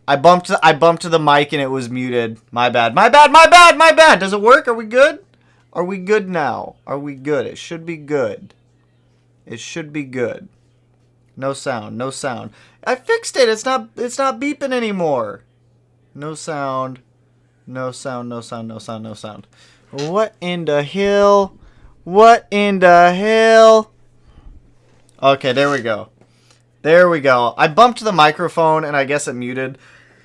I bumped the mic and it was muted. My bad. My bad. My bad. My bad. Does it work? Are we good? Are we good now? Are we good? It should be good. It should be good. No sound. No sound. I fixed it. It's not beeping anymore. No sound. No sound. No sound. No sound. No sound. What in the hell? What in the hell? Okay, there we go. There we go. I bumped the microphone and I guess it muted.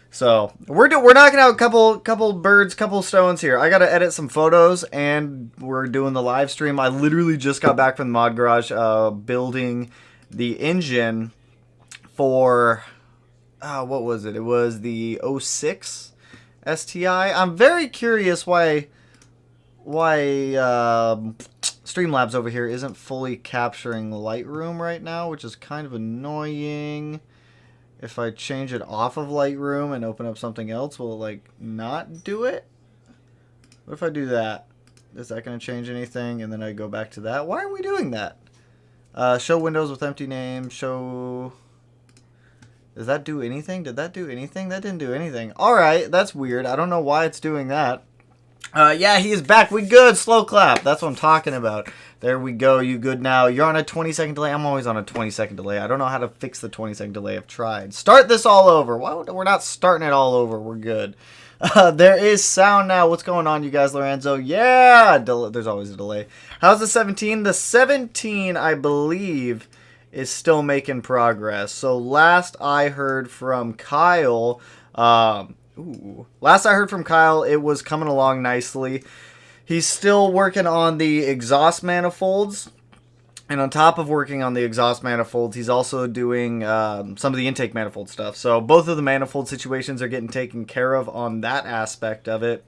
So we're knocking out a couple birds, couple stones here. I gotta edit some photos, and we're doing the live stream. I literally just got back from the mod garage, building the engine for what was it? It was the 06 STI. I'm very curious why Streamlabs over here isn't fully capturing Lightroom right now, which is kind of annoying. If I change it off of Lightroom and open up something else, will it, like, not do it? What if I do that? Is that going to change anything? And then I go back to that. Why are we doing that? Show windows with empty name. Show... Does that do anything? Did that do anything? That didn't do anything. Alright, that's weird. I don't know why it's doing that. Yeah, he is back. We good. Slow clap. That's what I'm talking about. There we go. You good now. You're on a 20-second delay. I'm always on a 20-second delay. I don't know how to fix the 20-second delay. I've tried. Start this all over. Why we're not starting it all over. We're good. There is sound now. What's going on, you guys? Lorenzo. Yeah. There's always a delay. How's the 17? The 17, I believe, is still making progress. So last I heard from Kyle... Last I heard from Kyle, it was coming along nicely. He's still working on the exhaust manifolds. And on top of working on the exhaust manifolds, he's also doing some of the intake manifold stuff. So both of the manifold situations are getting taken care of on that aspect of it.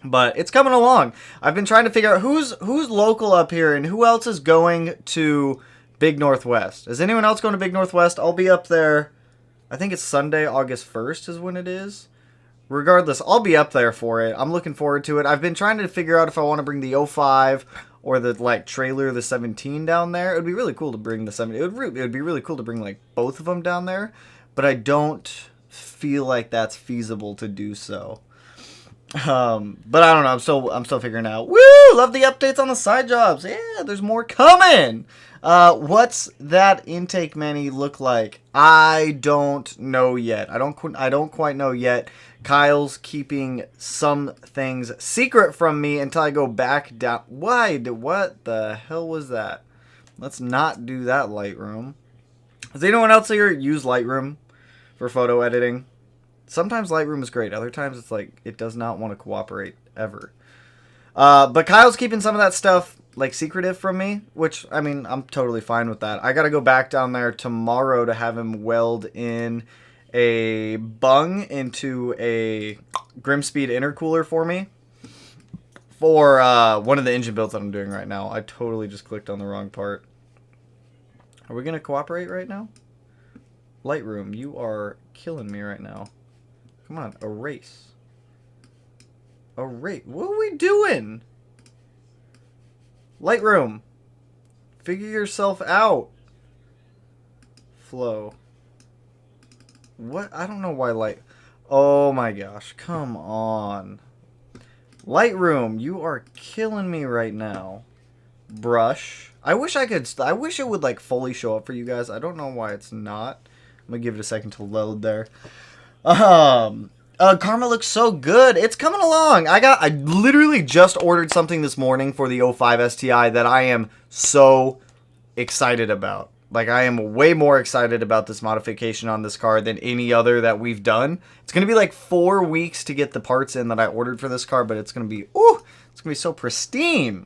But it's coming along. I've been trying to figure out who's local up here and who else is going to Big Northwest. Is anyone else going to Big Northwest? I'll be up there. I think it's Sunday, August 1st is when it is. Regardless, I'll be up there for it. I'm looking forward to it. I've been trying to figure out if I want to bring the 05 or the trailer, the 17 down there. It would be really cool to bring the 17. It would be really cool to bring like both of them down there, but I don't feel like that's feasible to do so. But I don't know. I'm still figuring out. Woo! Love the updates on the side jobs. Yeah, there's more coming. What's that intake mani look like? I don't know yet. I don't quite know yet. Kyle's keeping some things secret from me until I go back down. What the hell was that? Let's not do that, Lightroom. Does anyone else here use Lightroom for photo editing? Sometimes Lightroom is great. Other times it's like it does not want to cooperate ever. But Kyle's keeping some of that stuff like secretive from me, which, I mean, I'm totally fine with that. I got to go back down there tomorrow to have him weld in a bung into a Grimspeed intercooler for me for one of the engine builds that I'm doing right now. I totally just clicked on the wrong part. Are we going to cooperate right now? Lightroom, you are killing me right now. Come on, erase. Erase. What are we doing? Lightroom, figure yourself out. Flow. What? I don't know why Oh my gosh, come on. Lightroom, you are killing me right now. Brush. I wish it would like fully show up for you guys. I don't know why it's not. I'm gonna give it a second to load there. Karma looks so good. It's coming along. I literally just ordered something this morning for the 05 STI that I am so excited about. Like, I am way more excited about this modification on this car than any other that we've done. It's going to be like 4 weeks to get the parts in that I ordered for this car, but it's going to be, it's going to be so pristine.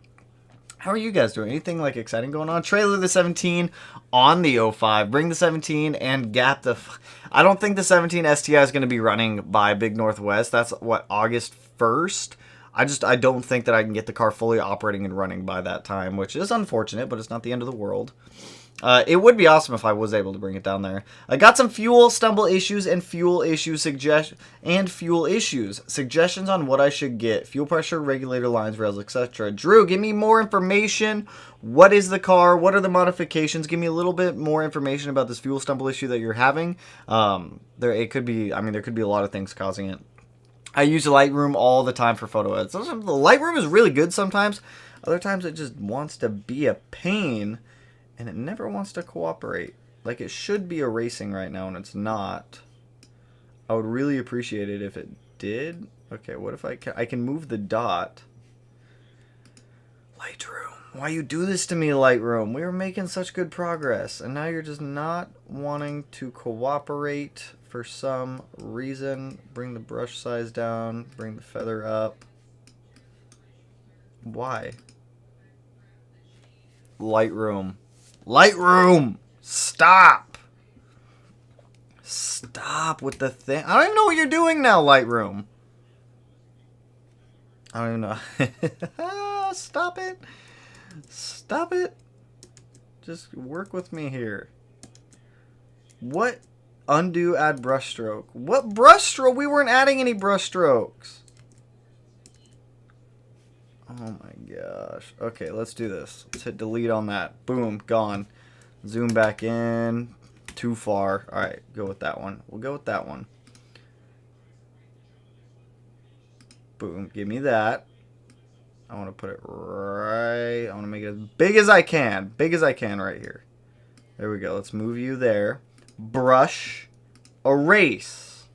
How are you guys doing? Anything like exciting going on? Trailer the 17 on the 05. Bring the 17 and gap the... I don't think the 17 STI is going to be running by Big Northwest. That's, what, August 1st? I don't think that I can get the car fully operating and running by that time, which is unfortunate, but it's not the end of the world. It would be awesome if I was able to bring it down there. I got some fuel stumble issues and fuel issues. Suggestions on what I should get. Fuel pressure, regulator lines, rails, etc. Drew, give me more information. What is the car? What are the modifications? Give me a little bit more information about this fuel stumble issue that you're having. There could be a lot of things causing it. I use Lightroom all the time for photo edits. Sometimes the Lightroom is really good sometimes. Other times it just wants to be a pain. And it never wants to cooperate. Like, it should be erasing right now, and it's not. I would really appreciate it if it did. Okay, what if I can move the dot. Lightroom. Why you do this to me, Lightroom? We were making such good progress, and now you're just not wanting to cooperate for some reason. Bring the brush size down. Bring the feather up. Why? Lightroom. Lightroom! Stop! Stop with the thing. I don't even know what you're doing now, Lightroom. I don't even know. Stop it. Stop it. Just work with me here. What? Undo, add brush stroke. What brush stroke? We weren't adding any brush strokes. Oh my gosh. Okay, let's do this. Let's hit delete on that. Boom, gone. Zoom back in. Too far. Alright, go with that one. We'll go with that one. Boom, give me that. I want to put it right. I want to make it as big as I can. Big as I can right here. There we go. Let's move you there. Brush. Erase.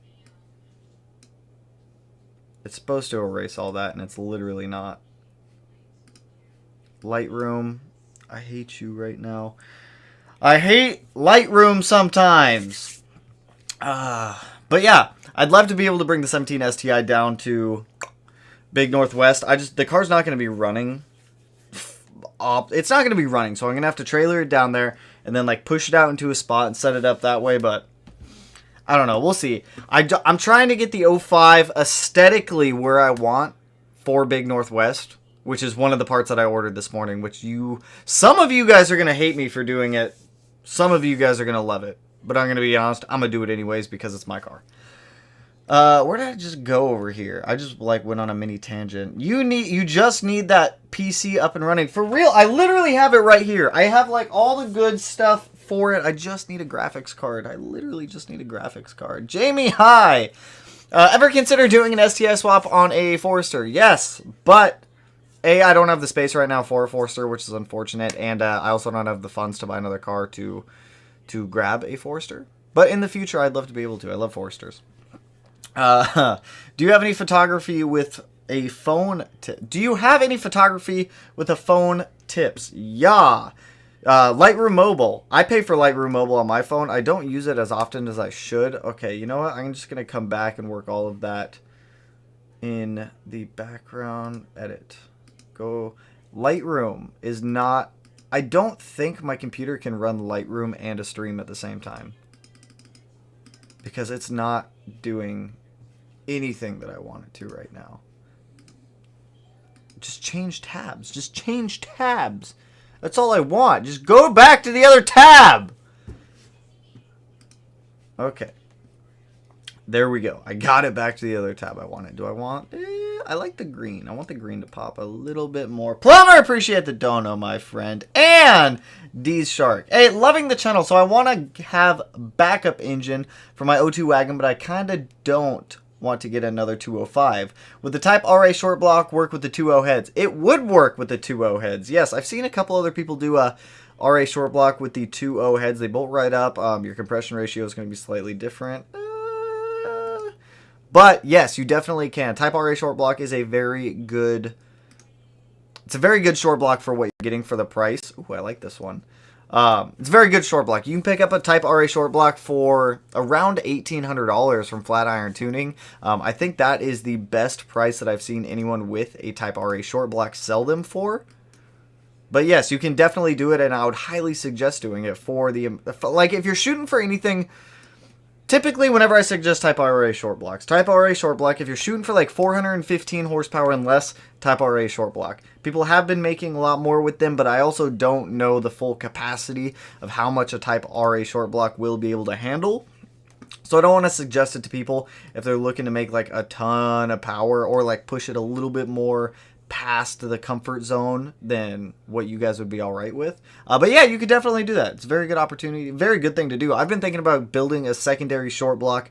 It's supposed to erase all that, and it's literally not. Lightroom, I hate you right now. I hate Lightroom sometimes. But yeah, I'd love to be able to bring the 17 STI down to Big Northwest. The car's not going to be running. It's not going to be running, so I'm going to have to trailer it down there and then like push it out into a spot and set it up that way, but I don't know. We'll see. I'm trying to get the 05 aesthetically where I want for Big Northwest, which is one of the parts that I ordered this morning, which some of you guys are going to hate me for doing it. Some of you guys are going to love it. But I'm going to be honest, I'm going to do it anyways because it's my car. Where did I just go over here? I just like went on a mini tangent. You just need that PC up and running. For real, I literally have it right here. I have like all the good stuff for it. I just need a graphics card. I literally just need a graphics card. Jamie, hi! Ever consider doing an STI swap on a Forester? Yes, but I don't have the space right now for a Forester, which is unfortunate, and I also don't have the funds to buy another car to grab a Forester. But in the future, I'd love to be able to. I love Foresters. Do you have any photography with a phone Do you have any photography with a phone tips? Yeah. Lightroom Mobile. I pay for Lightroom Mobile on my phone. I don't use it as often as I should. Okay, you know what? I'm just going to come back and work all of that in the background. Edit. Go. Lightroom is not... I don't think my computer can run Lightroom and a stream at the same time. Because it's not doing anything that I want it to right now. Just change tabs. Just change tabs. That's all I want. Just go back to the other tab. Okay. There we go. I got it back to the other tab I wanted. Do I want... I like the green. I want the green to pop a little bit more. Plumber, appreciate the dono, my friend. And D's Shark. Hey, loving the channel. So I want to have backup engine for my O2 wagon, but I kind of don't want to get another 205. Would the Type RA short block work with the 2.0 heads? It would work with the 2.0 heads. Yes, I've seen a couple other people do a RA short block with the 2.0 heads. They bolt right up. Your compression ratio is going to be slightly different. But yes, you definitely can. Type RA short block is a very good... It's a very good short block for what you're getting for the price. Ooh, I like this one. It's a very good short block. You can pick up a Type RA short block for around $1,800 from Flatiron Tuning. I think that is the best price that I've seen anyone with a Type RA short block sell them for. But yes, you can definitely do it, and I would highly suggest doing it for the... Like, if you're shooting for anything... Typically, whenever I suggest Type RA short blocks, Type RA short block, if you're shooting for like 415 horsepower and less, Type RA short block. People have been making a lot more with them, but I also don't know the full capacity of how much a Type RA short block will be able to handle. So I don't want to suggest it to people if they're looking to make like a ton of power or like push it a little bit more past the comfort zone than what you guys would be all right with. But yeah, you could definitely do that. It's a very good opportunity, very good thing to do. I've been thinking about building a secondary short block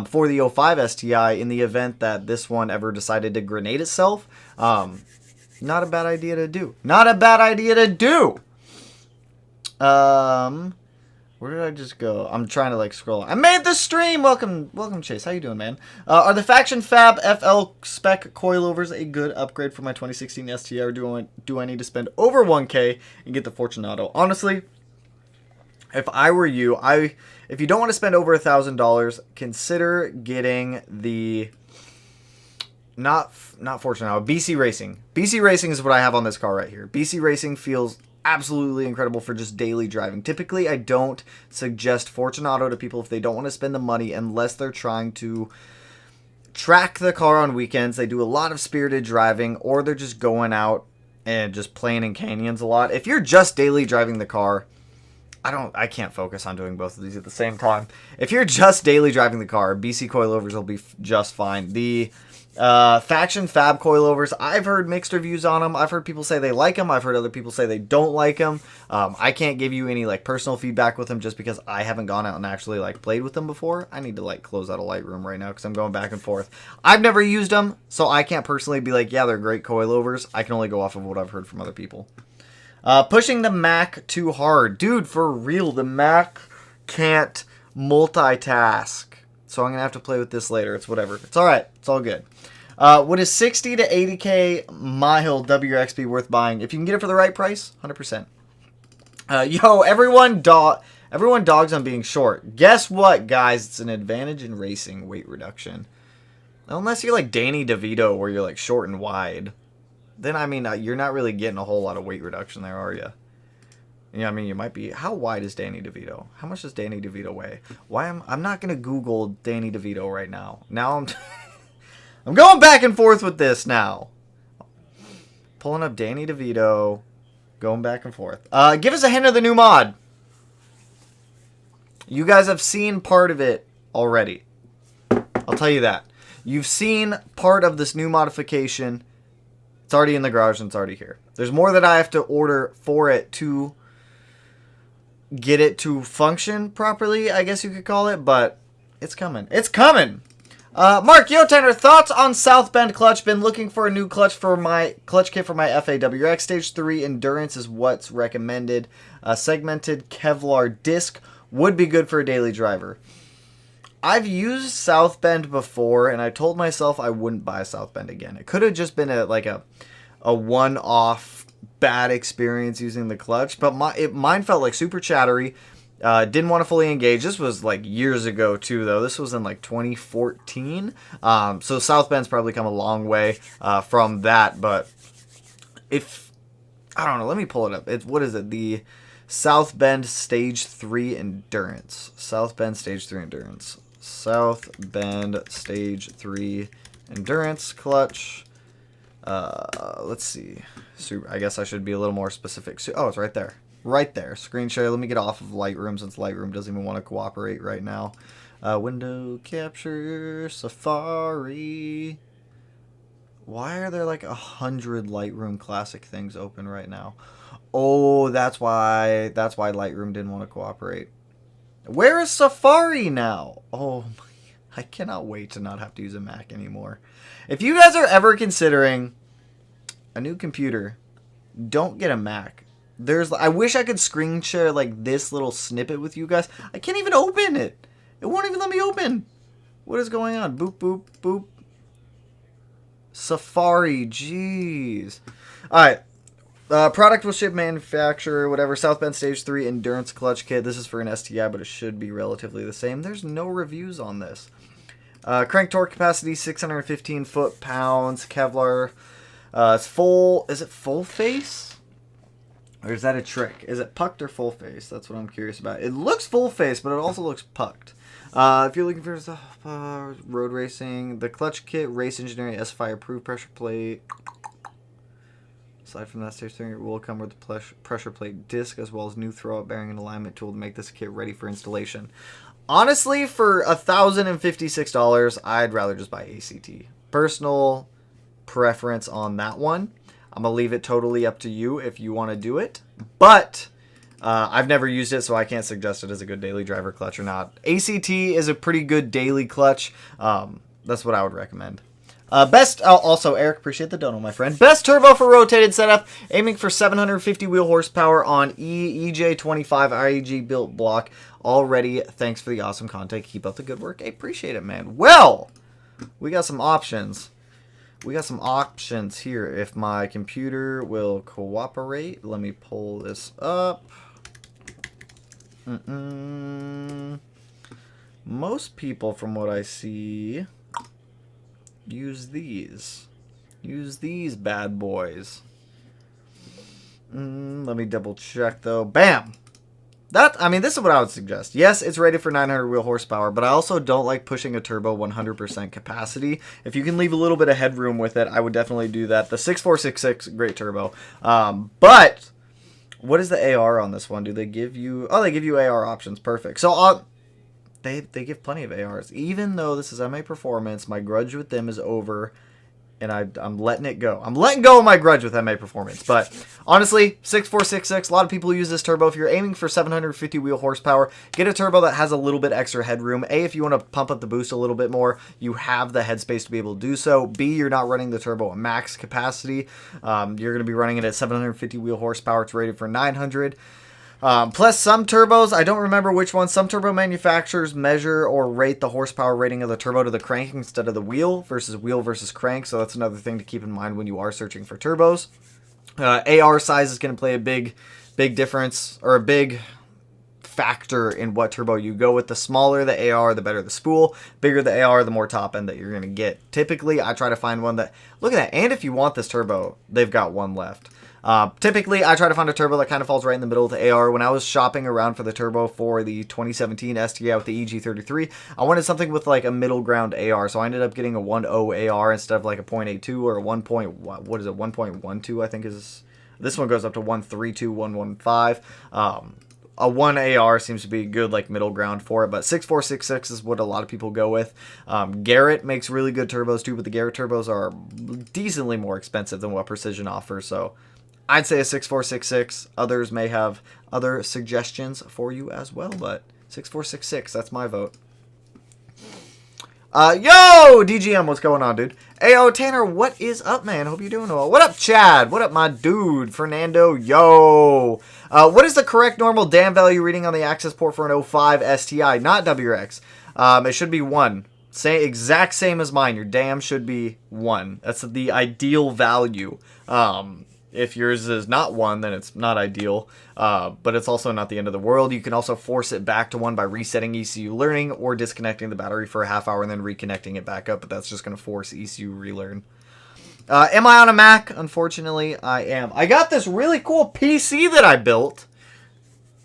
for the 05 STI in the event that this one ever decided to grenade itself. Not a bad idea to do. Not a bad idea to do. Where did I just go? I'm trying to like scroll. I made the stream. Welcome Chase. How you doing, man? Are the Faction Fab FL spec coilovers a good upgrade for my 2016 STI, or do I need to spend over 1K and get the Fortunato? Honestly, if I were you, if you don't want to spend over $1,000, consider getting the not Fortunato, BC Racing. BC Racing is what I have on this car right here. BC Racing feels absolutely incredible for just daily driving. Typically, I don't suggest Fortunato to people if they don't want to spend the money unless they're trying to track the car on weekends. They do a lot of spirited driving, or they're just going out and just playing in canyons a lot. If you're just daily driving the car, I can't focus on doing both of these at the same time. If you're just daily driving the car, BC coilovers will be just fine. The Faction Fab coilovers, I've heard mixed reviews on them. I've heard people say they like them. I've heard other people say they don't like them. I can't give you any like personal feedback with them just because I haven't gone out and actually like played with them before. I need to like close out a Lightroom right now because I'm going back and forth. I've never used them, so I can't personally be like, yeah, they're great coilovers. I can only go off of what I've heard from other people. Pushing the Mac too hard. Dude, for real, the Mac can't multitask. So I'm going to have to play with this later. It's whatever. It's all right. It's all good. Would a 60 to 80K mile WRX be worth buying? If you can get it for the right price, 100%. Yo, everyone dogs on being short. Guess what, guys? It's an advantage in racing, weight reduction. Unless you're like Danny DeVito where you're like short and wide. Then, I mean, you're not really getting a whole lot of weight reduction there, are you? Yeah, I mean, you might be. How wide is Danny DeVito? How much does Danny DeVito weigh? I'm not gonna Google Danny DeVito right now. Now I'm going back and forth with this now. Pulling up Danny DeVito, going back and forth. Give us a hint of the new mod. You guys have seen part of it already. I'll tell you that. You've seen part of this new modification. It's already in the garage and it's already here. There's more that I have to order for it to get it to function properly, I guess you could call it, but it's coming. It's coming! Mark Yotaner, thoughts on South Bend clutch? Been looking for a new clutch for my clutch kit for my FAWX Stage 3 Endurance is what's recommended. A segmented Kevlar disc would be good for a daily driver. I've used South Bend before, and I told myself I wouldn't buy South Bend again. It could have just been a one-off bad experience using the clutch, but mine felt like super chattery. Didn't want to fully engage. This was like years ago too, though. This was in like 2014. So South Bend's probably come a long way from that. But I don't know, let me pull it up. What is it? The South Bend Stage 3 Endurance. South Bend Stage 3 Endurance. South Bend Stage 3 Endurance clutch. Let's see. So I guess I should be a little more specific. Oh, it's right there. Right there. Screen share. Let me get off of Lightroom since Lightroom doesn't even want to cooperate right now. Window capture. Safari. Why are there like 100 Lightroom classic things open right now? Oh, that's why Lightroom didn't want to cooperate. Where is Safari now? Oh, I cannot wait to not have to use a Mac anymore. If you guys are ever considering a new computer, don't get a Mac. I wish I could screen share like this little snippet with you guys. I can't even open it. It won't even let me open. What is going on? Boop, boop, boop. Safari, jeez. Alright. Product will ship manufacturer, whatever. South Bend Stage 3 Endurance Clutch Kit. This is for an STI, but it should be relatively the same. There's no reviews on this. Crank torque capacity, 615 foot-pounds. Kevlar. It's full. Is it full face? Or is that a trick? Is it pucked or full face? That's what I'm curious about. It looks full face, but it also looks pucked. If you're looking for road racing, the clutch kit, race engineering, SFI approved pressure plate. Aside from that, steering will come with the pressure plate disc as well as new throwout bearing and alignment tool to make this kit ready for installation. Honestly, for $1,056, I'd rather just buy ACT. Personal preference on that one. I'm going to leave it totally up to you if you want to do it. But I've never used it, so I can't suggest it as a good daily driver clutch or not. ACT is a pretty good daily clutch. That's what I would recommend. Also, Eric, appreciate the dono, my friend. Best turbo for rotated setup, aiming for 750 wheel horsepower on EJ25 IEG built block. Already, thanks for the awesome content. Keep up the good work. I appreciate it, man. Well, we got some options. We got some options here. If my computer will cooperate, let me pull this up. Most people, from what I see, use these. Use these bad boys. Let me double check though. Bam! This is what I would suggest. Yes, it's rated for 900 wheel horsepower, but I also don't like pushing a turbo 100% capacity. If you can leave a little bit of headroom with it, I would definitely do that. The 6466, great turbo. But what is the AR on this one? Do they give you... Oh, they give you AR options. Perfect. So they give plenty of ARs. Even though this is MA Performance, my grudge with them is over, and I'm letting it go. I'm letting go of my grudge with MA Performance. But honestly, 6466, a lot of people use this turbo. If you're aiming for 750 wheel horsepower, get a turbo that has a little bit extra headroom. A, if you want to pump up the boost a little bit more, you have the headspace to be able to do so. B, you're not running the turbo at max capacity. You're going to be running it at 750 wheel horsepower. It's rated for 900. Plus, some turbos, I don't remember which ones, some turbo manufacturers measure or rate the horsepower rating of the turbo to the crank instead of the wheel versus crank, so that's another thing to keep in mind when you are searching for turbos. AR size is going to play a big difference, or a big factor in what turbo you go with. The smaller the AR, the better the spool. Bigger the AR, the more top end that you're going to get. Typically, I try to find one that, look at that, and if you want this turbo, they've got one left. Typically, I try to find a turbo that kind of falls right in the middle of the AR. When I was shopping around for the turbo for the 2017 STI with the EG33, I wanted something with like a middle ground AR, so I ended up getting a 1.0 AR instead of like a 0.82 or a 1.12, I think is. This one goes up to 132, 115. A 1 AR seems to be good, like middle ground for it, but 6466 is what a lot of people go with. Garrett makes really good turbos too, but the Garrett turbos are decently more expensive than what Precision offers, so I'd say a 6466. Others may have other suggestions for you as well, but 6466, that's my vote. Yo, DGM, what's going on, dude? Ayo, Tanner, what is up, man? Hope you're doing well. What up, Chad? What up, my dude? Fernando, yo. What is the correct normal DAM value reading on the access port for an 05 STI? Not WRX. It should be 1. Exact same as mine. Your DAM should be 1. That's the ideal value. If yours is not 1, then it's not ideal, but it's also not the end of the world. You can also force it back to 1 by resetting ECU learning or disconnecting the battery for a half hour and then reconnecting it back up, but that's just going to force ECU relearn. Am I on a Mac? Unfortunately, I am. I got this really cool PC that I built.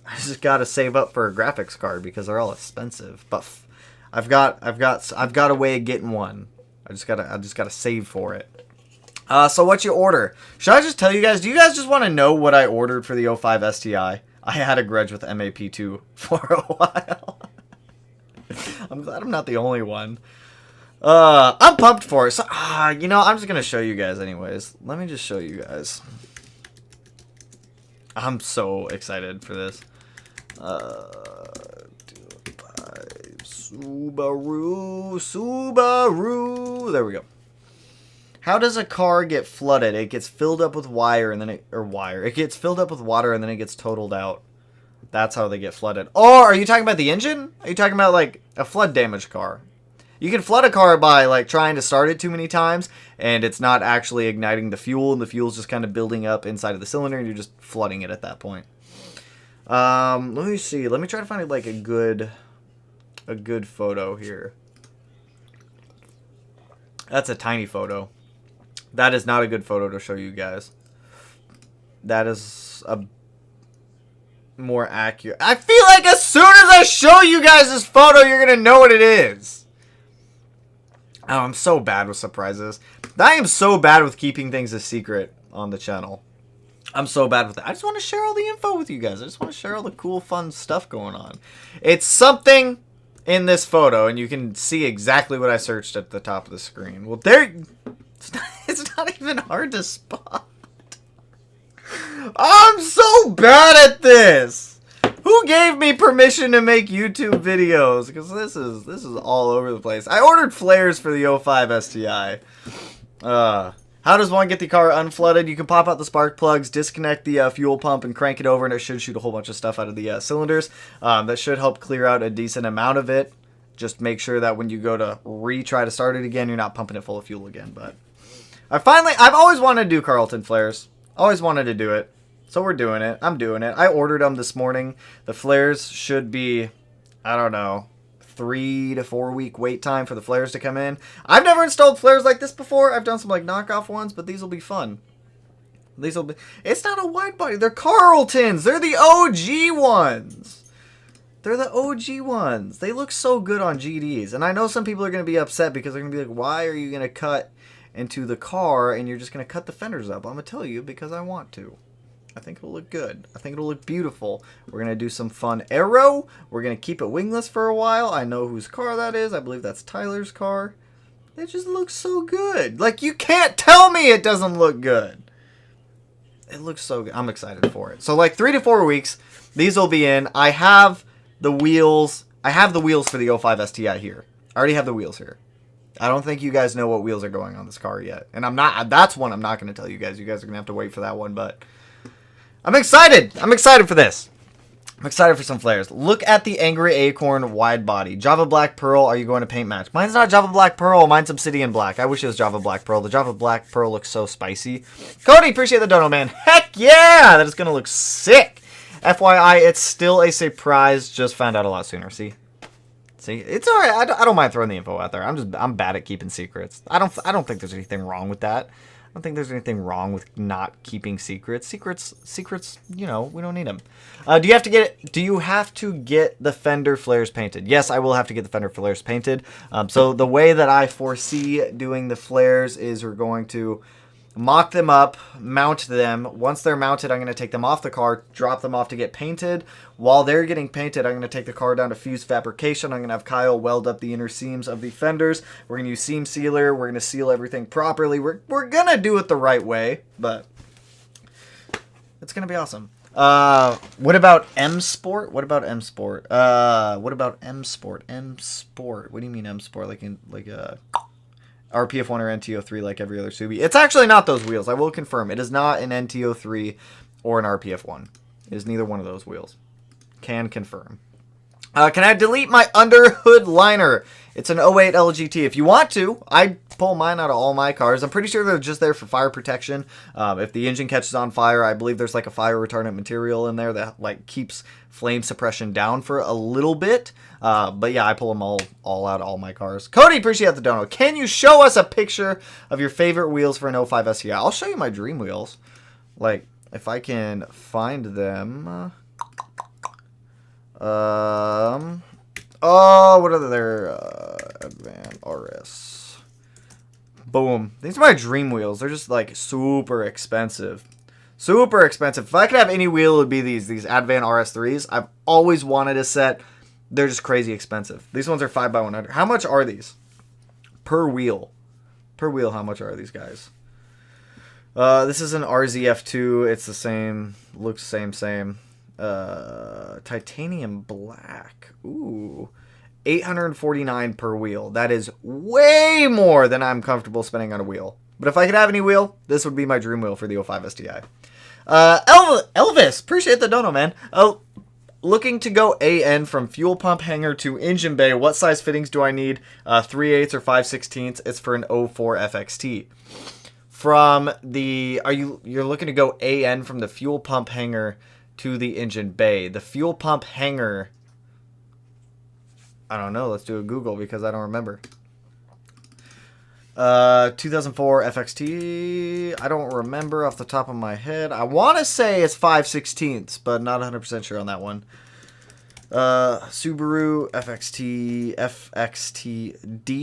I just got to save up for a graphics card because they're all expensive, but I've got a way of getting one. I just gotta save for it. So what you order? Should I just tell you guys? Do you guys just want to know what I ordered for the 05 STI? I had a grudge with MAP2 for a while. I'm glad I'm not the only one. I'm pumped for it. So, I'm just going to show you guys anyways. Let me just show you guys. I'm so excited for this. Subaru. There we go. How does a car get flooded? It gets filled up with it gets filled up with water and then it gets totaled out. That's how they get flooded. Or are you talking about the engine? Are you talking about like a flood damaged car? You can flood a car by like trying to start it too many times and it's not actually igniting the fuel and the fuel's just kind of building up inside of the cylinder and you're just flooding it at that point. Let me see. Let me try to find like a good photo here. That's a tiny photo. That is not a good photo to show you guys. That is a more accurate. I feel like as soon as I show you guys this photo, you're going to know what it is. Oh, I'm so bad with surprises. I am so bad with keeping things a secret on the channel. I'm so bad with it. I just want to share all the info with you guys. I just want to share all the cool, fun stuff going on. It's something in this photo, and you can see exactly what I searched at the top of the screen. Well, there... It's not even hard to spot. I'm so bad at this. Who gave me permission to make YouTube videos? Because this is all over the place. I ordered flares for the 05 STI. How does one get the car unflooded? You can pop out the spark plugs, disconnect the fuel pump, and crank it over, and it should shoot a whole bunch of stuff out of the cylinders. That should help clear out a decent amount of it. Just make sure that when you go to retry to start it again, you're not pumping it full of fuel again. But I've always wanted to do Carlton flares. Always wanted to do it. So we're doing it. I'm doing it. I ordered them this morning. The flares should be, I don't know, 3 to 4 week wait time for the flares to come in. I've never installed flares like this before. I've done some like knockoff ones, but these will be fun. These will be. It's not a wide body. They're Carltons. They're the OG ones. They're the OG ones. They look so good on GDs. And I know some people are going to be upset because they're going to be like, why are you going to cut into the car and you're just going to cut the fenders up? I'm going to tell you because I want to. I think it'll look good. I think it'll look beautiful. We're going to do some fun aero. We're going to keep it wingless for a while. I know whose car that is. I believe that's Tyler's car. It just looks so good. Like, you can't tell me it doesn't look good. It looks so good. I'm excited for it. So, like, 3 to 4 weeks, these will be in. I have the wheels. I have the wheels for the 05 STI here. I already have the wheels here. I don't think you guys know what wheels are going on this car yet. And that's one I'm not going to tell you guys. You guys are going to have to wait for that one, but I'm excited. I'm excited for this. I'm excited for some flares. Look at the Angry Acorn wide body. Java Black Pearl, are you going to paint match? Mine's not Java Black Pearl. Mine's Obsidian Black. I wish it was Java Black Pearl. The Java Black Pearl looks so spicy. Cody, appreciate the dono, man. Heck yeah! That is going to look sick. FYI, it's still a surprise. Just found out a lot sooner. See? It's all right. I don't mind throwing the info out there. I'm bad at keeping secrets. I don't think there's anything wrong with that. I don't think there's anything wrong with not keeping secrets. Secrets, you know, we don't need them. Do you have to get the fender flares painted? Yes, I will have to get the fender flares painted. So the way that I foresee doing the flares is we're going to mock them up, mount them. Once they're mounted, I'm going to take them off the car, drop them off to get painted. While they're getting painted, I'm going to take the car down to fuse fabrication. I'm going to have Kyle weld up the inner seams of the fenders. We're going to use seam sealer. We're going to seal everything properly. We're going to do it the right way, but it's going to be awesome. What about M Sport? What about M Sport? What about M Sport? M Sport. What do you mean M Sport? Like RPF1 or NTO3 like every other Subi. It's actually not those wheels. I will confirm. It is not an NTO3 or an RPF1. It is neither one of those wheels. Can confirm. Can I delete my underhood liner? It's an 08 LGT. If you want to, I pull mine out of all my cars. I'm pretty sure they're just there for fire protection. If the engine catches on fire, I believe there's like a fire retardant material in there that like keeps flame suppression down for a little bit. But yeah, I pull them all out of all my cars. Cody, appreciate the dono. Can you show us a picture of your favorite wheels for an 05 STI? I'll show you my dream wheels. Like, if I can find them. Oh, what are their Advan RS? Boom. These are my dream wheels. They're just like super expensive. Super expensive. If I could have any wheel, it would be these Advan RS3s. I've always wanted a set. They're just crazy expensive. These ones are 5x100. How much are these? Per wheel. Per wheel, how much are these guys? This is an RZF2. It's the same. Looks same. Titanium black. Ooh. 849 per wheel. That is way more than I'm comfortable spending on a wheel. But if I could have any wheel, this would be my dream wheel for the 05 STI. Elvis, appreciate the dono, man. Looking to go AN from fuel pump hanger to engine bay. What size fittings do I need? 3/8 or 5/16. It's for an 04 FXT. From the you're looking to go AN from the fuel pump hanger to the engine bay. The fuel pump hanger, I don't know. Let's do a Google because I don't remember. 2004 FXT. I don't remember off the top of my head. I want to say it's 5/16, but not 100% sure on that one. Subaru FXT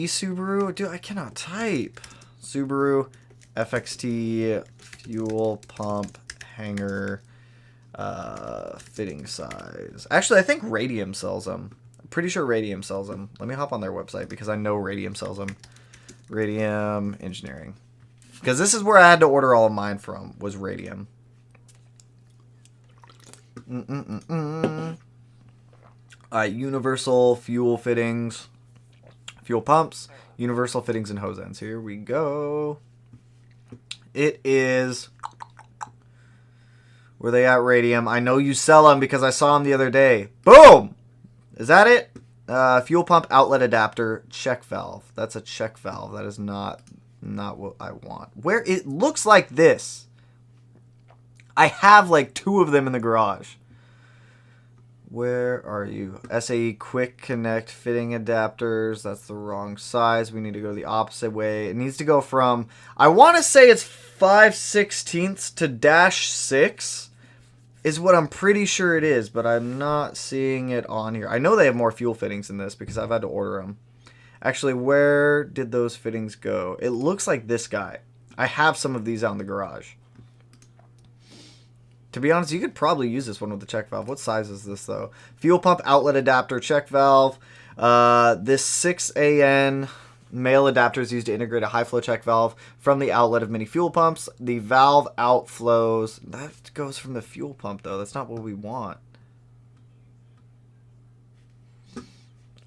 Subaru. Dude, I cannot type. Subaru FXT fuel pump hanger fitting size. Actually, I think Radium sells them. I'm pretty sure Radium sells them. Let me hop on their website because I know Radium sells them. Radium Engineering. Because this is where I had to order all of mine from, was Radium. Universal fuel fittings. Fuel pumps. Universal fittings and hose ends. Here we go. It is... Where they at, Radium? I know you sell them because I saw them the other day. Boom! Is that it? Fuel pump outlet adapter check valve. That's a check valve. That is not what I want. Where it looks like this. I have like 2 of them in the garage. Where are you? SAE quick connect fitting adapters. That's the wrong size. We need to go the opposite way. It needs to go from, I want to say it's 5/16 to -6. Is what I'm pretty sure it is, but I'm not seeing it on here. I know they have more fuel fittings in this because I've had to order them. Actually, where did those fittings go? It looks like this guy. I have some of these out in the garage. To be honest, you could probably use this one with the check valve. What size is this, though? Fuel pump outlet adapter check valve. This 6AN male adapter is used to integrate a high flow check valve from the outlet of many fuel pumps. The valve outflows. That goes from the fuel pump, though. That's not what we want.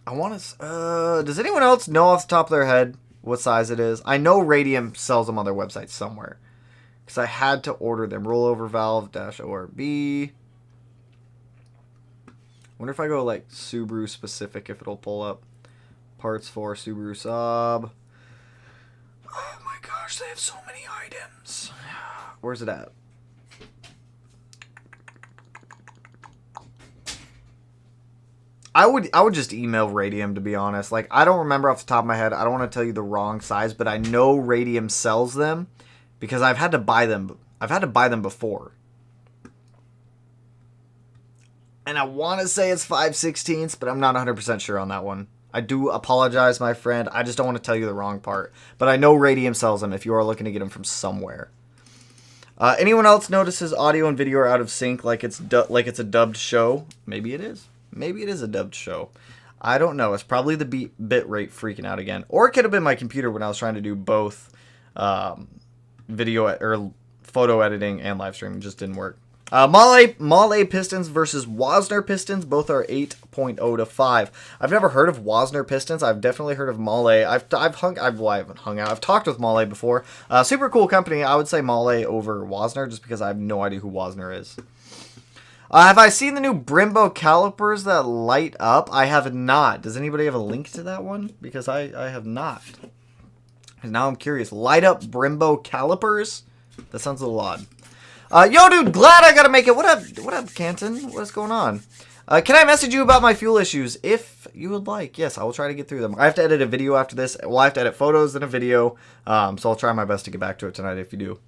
I want to... does anyone else know off the top of their head what size it is? I know Radium sells them on their website somewhere. Because I had to order them. Rollover valve -ORB. Wonder if I go like Subaru specific if it'll pull up. Parts for Subaru Saab. Oh my gosh, they have so many items. Where's it at? I would just email Radium, to be honest. Like, I don't remember off the top of my head. I don't want to tell you the wrong size, but I know Radium sells them because I've had to buy them. I've had to buy them before. And I want to say it's 5/16, but I'm not 100% sure on that one. I do apologize, my friend. I just don't want to tell you the wrong part. But I know Radium sells them if you are looking to get them from somewhere. Anyone else notices audio and video are out of sync like it's a dubbed show? Maybe it is. Maybe it is a dubbed show. I don't know. It's probably the bit rate freaking out again. Or it could have been my computer when I was trying to do both video or photo editing and live streaming. It just didn't work. Mahle pistons versus Wasner pistons. Both are 8.0 to 5. I've never heard of Wasner pistons. I've definitely heard of Mahle. I haven't hung out. I've talked with Mahle before. Super cool company. I would say Mahle over Wasner just because I have no idea who Wasner is. Have I seen the new Brembo calipers that light up? I have not. Does anybody have a link to that one? Because I have not. And now I'm curious. Light up Brembo calipers? That sounds a little odd. Yo, dude, glad I gotta make it. What up, Canton? What's going on? Can I message you about my fuel issues? If you would like. Yes, I will try to get through them. I have to edit a video after this. Well, I have to edit photos and a video. So I'll try my best to get back to it tonight if you do.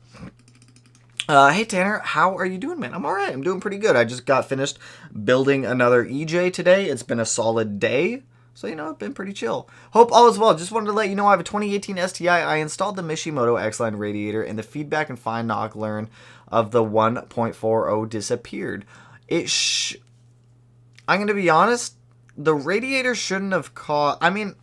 Hey, Tanner, how are you doing, man? I'm all right. I'm doing pretty good. I just got finished building another EJ today. It's been a solid day. So, you know, it's been pretty chill. Hope all is well. Just wanted to let you know I have a 2018 STI. I installed the Mishimoto X-Line radiator, and the feedback and fine knock learn of the 1.40 disappeared. I'm going to be honest, the radiator shouldn't have caused... I mean,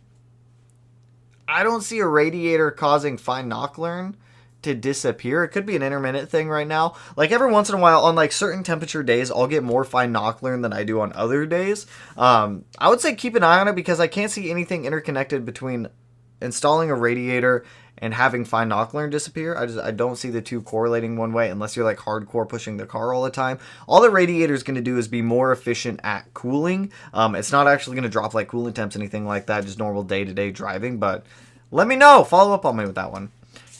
I don't see a radiator causing fine knock learn to disappear. It could be an intermittent thing right now. Like every once in a while on like certain temperature days, I'll get more fine knock learn than I do on other days. I would say keep an eye on it because I can't see anything interconnected between installing a radiator and having fine knock learn disappear. I don't see the two correlating one way unless you're like hardcore pushing the car all the time. All the radiator is going to do is be more efficient at cooling. It's not actually going to drop like coolant temps, anything like that, just normal day-to-day driving. But let me know. Follow up on me with that one.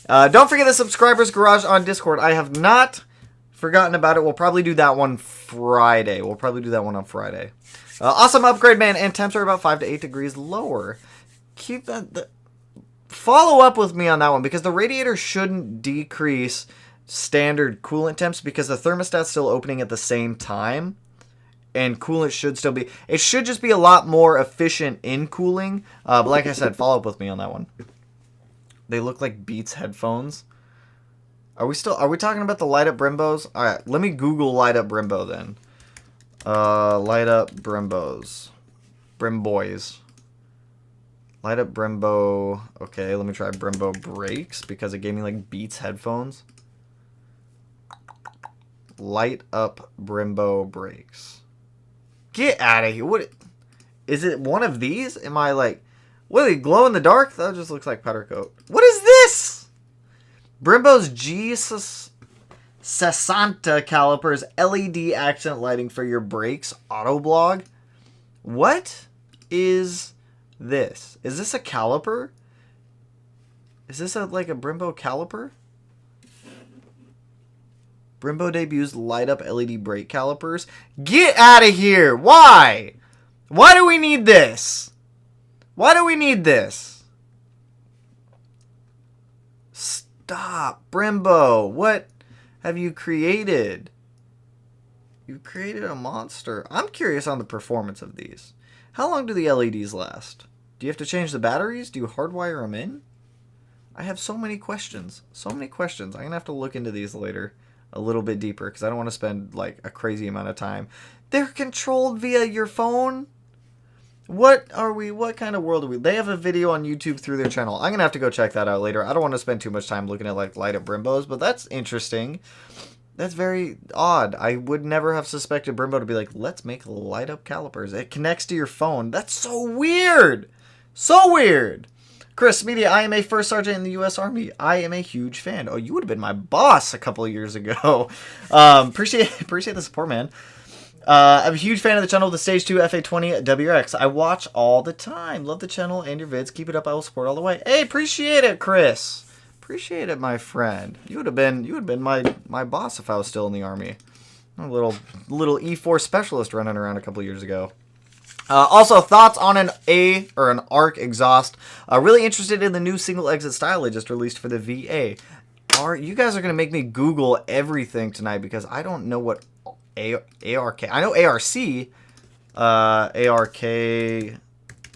Don't forget the Subscribers Garage on Discord. I have not forgotten about it. We'll probably do that one Friday. We'll probably do that one on Friday. Awesome upgrade, man. And temps are about 5 to 8 degrees lower. Keep that... follow up with me on that one, because the radiator shouldn't decrease standard coolant temps because the thermostat's still opening at the same time. And coolant should still be... It should just be a lot more efficient in cooling. But like I said, follow up with me on that one. They look like Beats headphones. Are we talking about the light up Brimbos? Alright, let me Google light up Brembo then. Light up Brembos. Bremboys. Light up Brembo. Okay, let me try Brembo brakes because it gave me like Beats headphones. Light up Brembo brakes. Get out of here. What is it? One of these? Am I like, what are they, glow in the dark? That just looks like powder coat. What is this? Brembo's G60 calipers, LED accent lighting for your brakes, auto blog. What is this? Is this a caliper? Is this like a Brembo caliper? Brembo debuts light up LED brake calipers. Get out of here! Why? Why do we need this? Why do we need this? Stop, Brembo. What have you created? You created a monster. I'm curious on the performance of these. How long do the LEDs last? Do you have to change the batteries? Do you hardwire them in? I have so many questions. So many questions. I'm going to have to look into these later a little bit deeper because I don't want to spend like a crazy amount of time. They're controlled via your phone? What kind of world are we? They have a video on YouTube through their channel. I'm going to have to go check that out later. I don't want to spend too much time looking at like light up Brembos, but that's interesting. That's very odd. I would never have suspected Brembo to be like, let's make light up calipers. It connects to your phone. That's so weird. So weird. Chris Media, I am a first sergeant in the U.S. Army. I am a huge fan. Oh, you would have been my boss a couple of years ago. Appreciate the support, man. I'm a huge fan of the channel, the Stage 2 FA20 WRX. I watch all the time. Love the channel and your vids. Keep it up. I will support all the way. Hey, appreciate it, Chris. Appreciate it, my friend. You would have been my boss if I was still in the Army. A little E4 specialist running around a couple of years ago. Also, thoughts on an ARC exhaust. Really interested in the new single exit style they just released for the VA. You guys are going to make me Google everything tonight because I don't know what ARK. I know ARC. ARK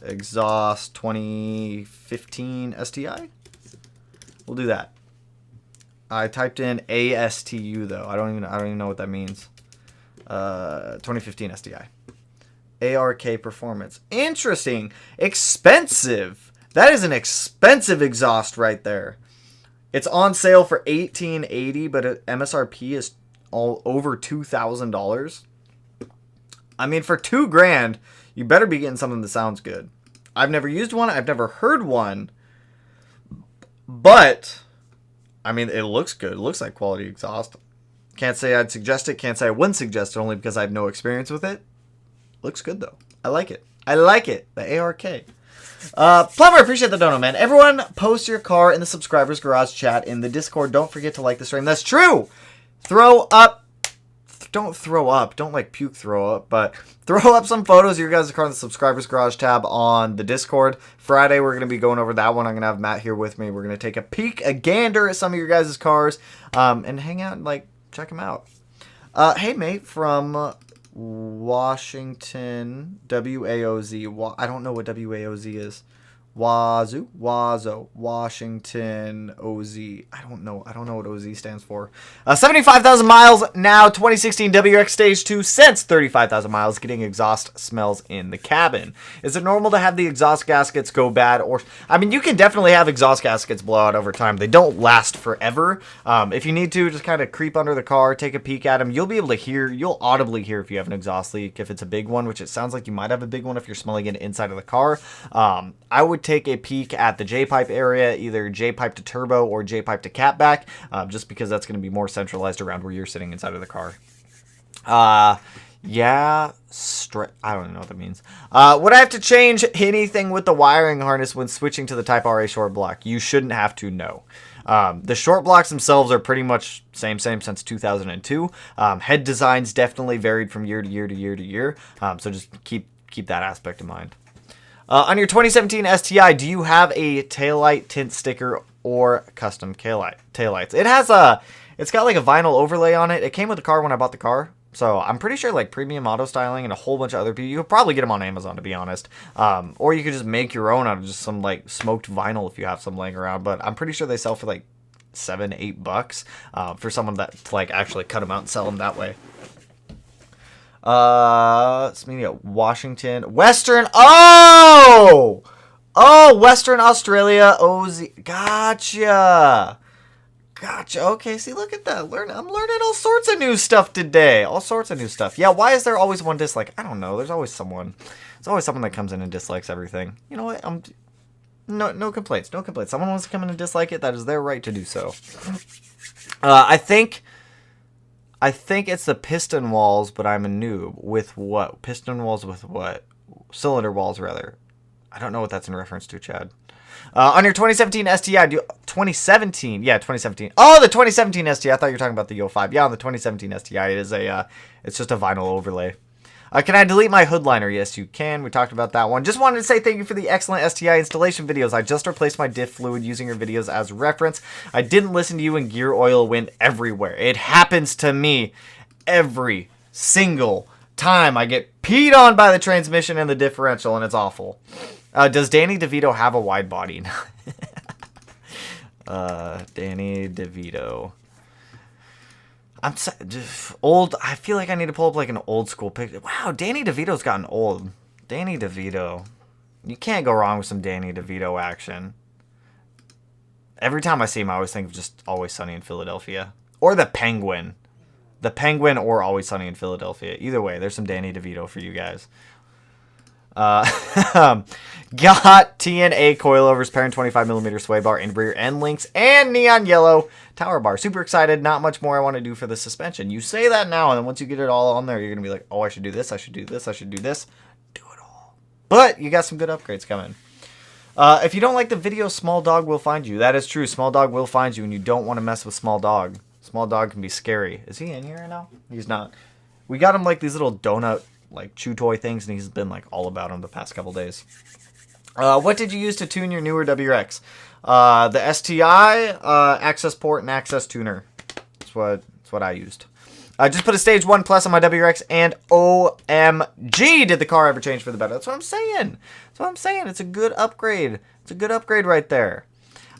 exhaust 2015 STI. We'll do that. I typed in ASTU though. I don't even know what that means. 2015 STI. ARK performance. Interesting. Expensive. That is an expensive exhaust right there. It's on sale for $1,880, but MSRP is all over $2,000. I mean, for $2,000, you better be getting something that sounds good. I've never used one. I've never heard one. But, I mean, it looks good. It looks like quality exhaust. Can't say I'd suggest it. Can't say I wouldn't suggest it only because I have no experience with it. Looks good, though. I like it. I like it. The ARK. Plumber, appreciate the dono, man. Everyone, post your car in the subscribers garage chat in the Discord. Don't forget to like the stream. That's true. Throw up. Don't throw up. Don't like puke throw up, but throw up some photos of your guys' car in the subscribers garage tab on the Discord. Friday, we're going to be going over that one. I'm going to have Matt here with me. We're going to take a peek, a gander at some of your guys' cars, and hang out and like check them out. Hey, mate, from Washington, WAOZ. I don't know what WAOZ is. Wazo, Washington, OZ. I don't know what OZ stands for. 75,000 miles now, 2016 WRX Stage 2, since 35,000 miles, getting exhaust smells in the cabin. Is it normal to have the exhaust gaskets go bad? Or, I mean, you can definitely have exhaust gaskets blow out over time. They don't last forever. If you need to, just kind of creep under the car, take a peek at them. You'll be able to hear, you'll audibly hear if you have an exhaust leak, if it's a big one, which it sounds like you might have a big one if you're smelling it inside of the car. I would take a peek at the J-pipe area, either J-pipe to turbo or J-pipe to catback, just because that's going to be more centralized around where you're sitting inside of the car. Yeah, I don't even know what that means. Would I have to change anything with the wiring harness when switching to the Type RA short block? You shouldn't have to, no. The short blocks themselves are pretty much same since 2002. Head designs definitely varied from year to year to year to year, so just keep that aspect in mind. On your 2017 STI, do you have a taillight tint sticker or custom taillights? It has it's got like a vinyl overlay on it. It came with the car when I bought the car. So I'm pretty sure like Premium Auto Styling and a whole bunch of other people, you could probably get them on Amazon, to be honest. Or you could just make your own out of just some like smoked vinyl if you have some laying around. But I'm pretty sure they sell for like $7-8 for someone that to like actually cut them out and sell them that way. It's me at Washington, Western. Oh, Western Australia. OZ. Gotcha. Okay, see, look at that. I'm learning all sorts of new stuff today. All sorts of new stuff. Yeah, why is there always one dislike? I don't know. There's always someone. There's always someone that comes in and dislikes everything. You know what? No complaints. No complaints. Someone wants to come in and dislike it. That is their right to do so. I think it's the piston walls, but I'm a noob. With what? Piston walls with what? Cylinder walls, rather. I don't know what that's in reference to, Chad. On your 2017 STI, 2017? Yeah, 2017. Oh, the 2017 STI. I thought you were talking about the 05. Yeah, on the 2017 STI, it is it's just a vinyl overlay. Can I delete my hood liner? Yes, you can. We talked about that one. Just wanted to say thank you for the excellent STI installation videos. I just replaced my diff fluid using your videos as reference. I didn't listen to you and gear oil went everywhere. It happens to me every single time. I get peed on by the transmission and the differential, and it's awful. Does Danny DeVito have a wide body? Danny DeVito. I'm old. I feel like I need to pull up like an old school picture. Wow, Danny DeVito's gotten old. Danny DeVito. You can't go wrong with some Danny DeVito action. Every time I see him, I always think of just Always Sunny in Philadelphia. Or the Penguin. The Penguin or Always Sunny in Philadelphia. Either way, there's some Danny DeVito for you guys. Got TNA coilovers, pairing 25mm sway bar in rear end links, and neon yellow tower bar. Super excited. Not much more I want to do for the suspension. You say that now, and then once you get it all on there, you're going to be like, oh, I should do this, I should do this, I should do this. Do it all. But you got some good upgrades coming. If you don't like the video, Small Dog will find you. That is true. Small Dog will find you, and you don't want to mess with Small Dog. Small Dog can be scary. Is he in here right now? He's not. We got him like these little donut like chew toy things, and he's been like all about them the past couple days. What did you use to tune your newer WRX? The STI, access port, and access tuner. That's what I used. I just put a stage 1 plus on my WRX, and OMG, did the car ever change for the better? That's what I'm saying. It's a good upgrade. It's a good upgrade right there.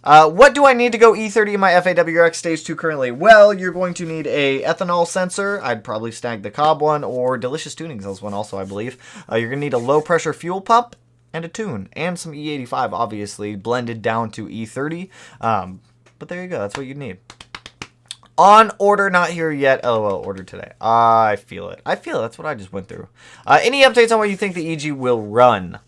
What do I need to go E30 in my FAWRX Stage 2 currently? Well, you're going to need a ethanol sensor. I'd probably snag the Cobb one, or Delicious Tunings has one also, I believe. You're going to need a low-pressure fuel pump and a tune, and some E85, obviously, blended down to E30. But there you go. That's what you need. On order, not here yet. LOL, ordered today. I feel it. That's what I just went through. Any updates on what you think the EG will run?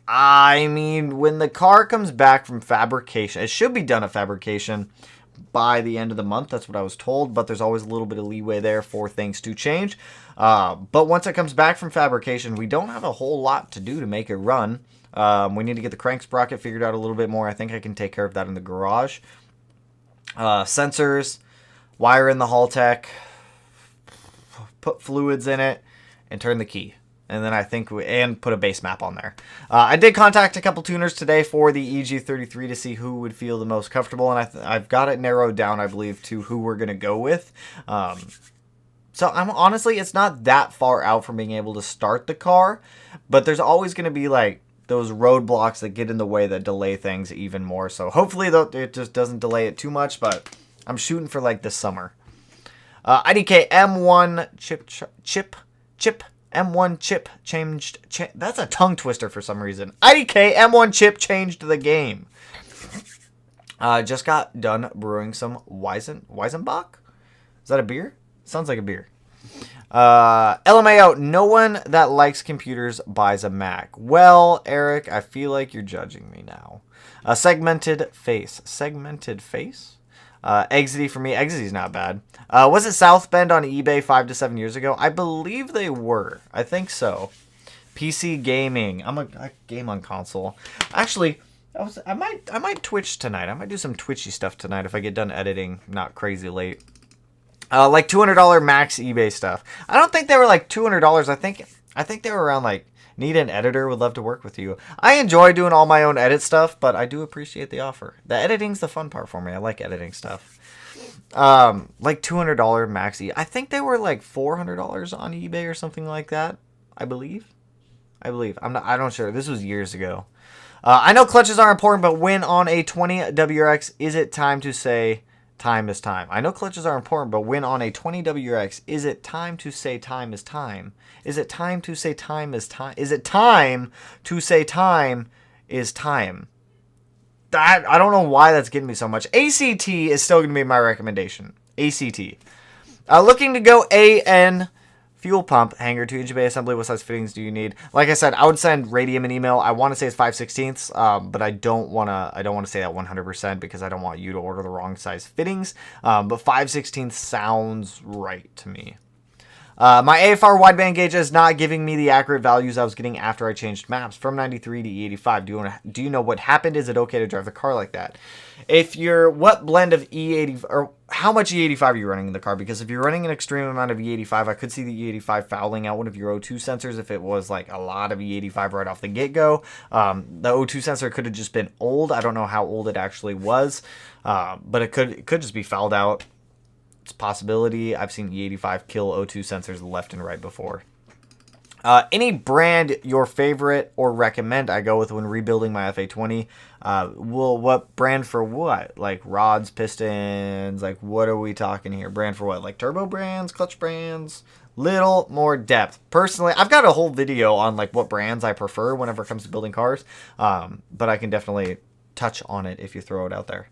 I mean, when the car comes back from fabrication, it should be done at fabrication by the end of the month. That's what I was told, but there's always a little bit of leeway there for things to change. But once it comes back from fabrication, we don't have a whole lot to do to make it run. We need to get the crank sprocket figured out a little bit more. I think I can take care of that in the garage. Sensors, wire in the Haltech, put fluids in it, and turn the key. And then I think, and put a base map on there. I did contact a couple tuners today for the EG33 to see who would feel the most comfortable, and I've got it narrowed down, I believe, to who we're going to go with. So I'm honestly, it's not that far out from being able to start the car, but there's always going to be like those roadblocks that get in the way that delay things even more. So hopefully it just doesn't delay it too much, but I'm shooting for like this summer. IDK M1 chip. M1 chip changed. That's a tongue twister for some reason. IDK M1 chip changed the game. Just got done brewing some Weizenbach. Is that a beer? Sounds like a beer. LMAO, no one that likes computers buys a Mac. Well, Eric, I feel like you're judging me now. Segmented face. Exidy for me. Exidy's not bad. Was it South Bend on eBay 5 to 7 years ago? I believe they were. I think so. PC gaming. I game on console. Actually, I might Twitch tonight. I might do some Twitchy stuff tonight if I get done editing. Not crazy late. Like $200 max eBay stuff. I don't think they were like $200. I think they were around like, Need an editor? Would love to work with you. I enjoy doing all my own edit stuff, but I do appreciate the offer. The editing's the fun part for me. I like editing stuff. Like $200 maxi. I think they were like $400 on eBay or something like that. I believe. I don't sure. This was years ago. I know clutches are important, but when on a 20 WRX, is it time to say time is time? I know clutches are important, but when on a 20 WRX, is it time to say time is time? Is it time to say time is time? Is it time to say time is time? That, I don't know why that's getting me so much. ACT is still going to be my recommendation. ACT. Looking to go AN fuel pump hanger, 2-inch bay assembly. What size fittings do you need? Like I said, I would send Radium an email. I want to say it's 5/16, but I don't want to say that 100% because I don't want you to order the wrong size fittings. But 5/16 sounds right to me. My AFR wideband gauge is not giving me the accurate values I was getting after I changed maps from 93 to E85. Do you know what happened? Is it okay to drive the car like that? If you're, what blend of E80 or how much E85 are you running in the car? Because if you're running an extreme amount of E85, I could see the E85 fouling out one of your O2 sensors if it was like a lot of E85 right off the get-go. The O2 sensor could have just been old. I don't know how old it actually was, but it could just be fouled out. It's a possibility. I've seen E85 kill O2 sensors left and right before. Any brand your favorite or recommend I go with when rebuilding my FA20? Well, what brand for what? Like rods, pistons, like what are we talking here? Brand for what? Like turbo brands, clutch brands? Little more depth. Personally, I've got a whole video on like what brands I prefer whenever it comes to building cars. But I can definitely touch on it if you throw it out there.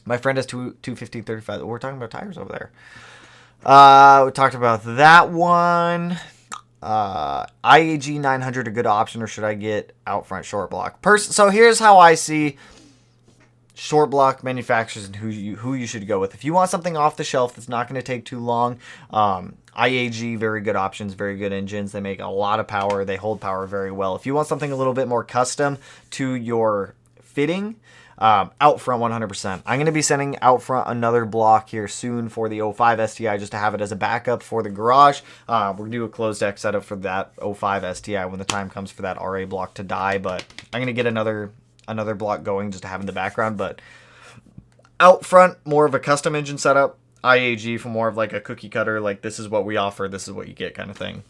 My friend has 215/35. We're talking about tires over there. We talked about that one. IAG 900 a good option, or should I get out front short block? So here's how I see short block manufacturers and who you should go with. If you want something off the shelf that's not going to take too long, IAG, very good options, very good engines. They make a lot of power. They hold power very well. If you want something a little bit more custom to your fitting, out front 100%. I'm going to be sending out front another block here soon for the 05 STI just to have it as a backup for the garage. We're going to do a closed deck setup for that 05 STI when the time comes for that RA block to die, but I'm going to get another block going just to have in the background. But out front, more of a custom engine setup. IAG for more of like a cookie cutter, like this is what we offer, this is what you get kind of thing.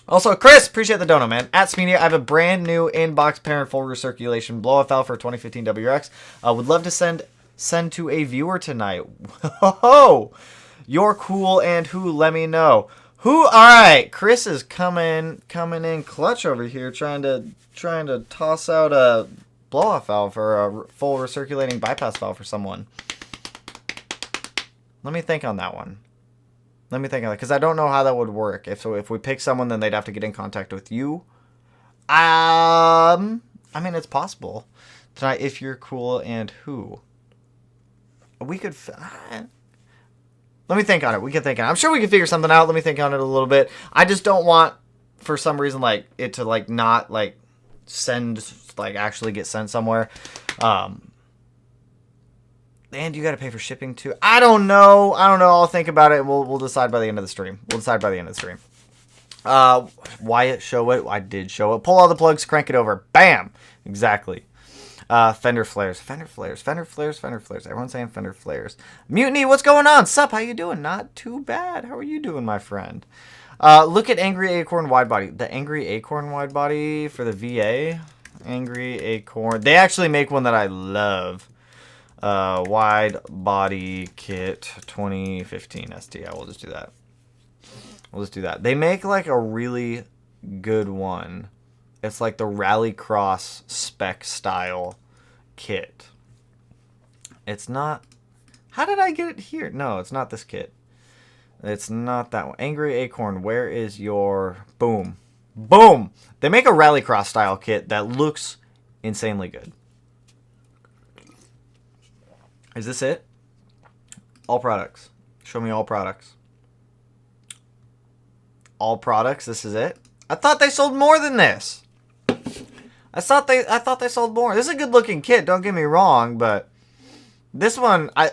Also, Chris, appreciate the dono, man. At Smedia, I have a brand new inbox parent full recirculation blow-off valve for 2015 WRX. Would love to send to a viewer tonight. Whoa, you're cool, and who? Let me know. Who? All right, Chris is coming in clutch over here, trying to toss out a blow-off valve or a full recirculating bypass valve for someone. Let me think on that one. Let me think of it, because I don't know how that would work. If we pick someone, then they'd have to get in contact with you. I mean, it's possible. Tonight, if you're cool, and who? We could... let me think on it. We can think on it. I'm sure we can figure something out. Let me think on it a little bit. I just don't want, for some reason, like, it to, like, not, like, send, like, actually get sent somewhere. And you got to pay for shipping too. I don't know. I'll think about it. We'll decide by the end of the stream. Wyatt, show it. I did show it. Pull all the plugs, crank it over. Bam. Exactly. Fender flares. Everyone's saying Fender flares. Mutiny, what's going on? Sup? How you doing? Not too bad. How are you doing, my friend? Look at Angry Acorn wide body. The Angry Acorn wide body for the VA. Angry Acorn. They actually make one that I love. Wide body kit 2015 STI. We'll just do that. They make like a really good one. It's like the Rallycross spec style kit. It's not... How did I get it here? No, it's not this kit. It's not that one. Angry Acorn, where is your... Boom. Boom! They make a Rallycross style kit that looks insanely good. Is this it? All products. Show me all products. All products, this is it? I thought they sold more than this. I thought they sold more. This is a good looking kit, don't get me wrong, but this one, I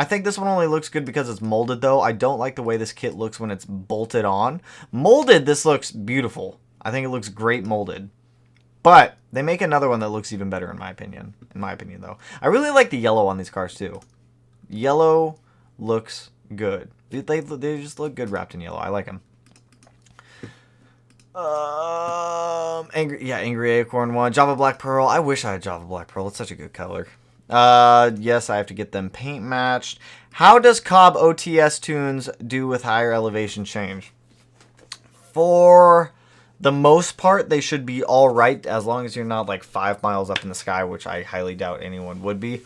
think this one only looks good because it's molded though. I don't like the way this kit looks when it's bolted on. Molded, this looks beautiful. I think it looks great molded. But they make another one that looks even better in my opinion. In my opinion, though. I really like the yellow on these cars, too. Yellow looks good. They just look good wrapped in yellow. I like them. Angry Acorn one. Java Black Pearl. I wish I had Java Black Pearl. It's such a good color. Yes, I have to get them paint matched. How does Cobb OTS tunes do with higher elevation change? For the most part, they should be all right as long as you're not like 5 miles up in the sky, which I highly doubt anyone would be.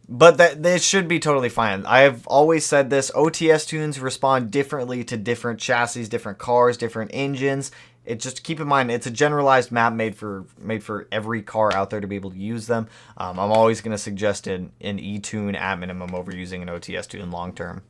But they should be totally fine. I've always said this. OTS tunes respond differently to different chassis, different cars, different engines. It just keep in mind, it's a generalized map made for every car out there to be able to use them. I'm always going to suggest an E-tune at minimum over using an OTS tune long term.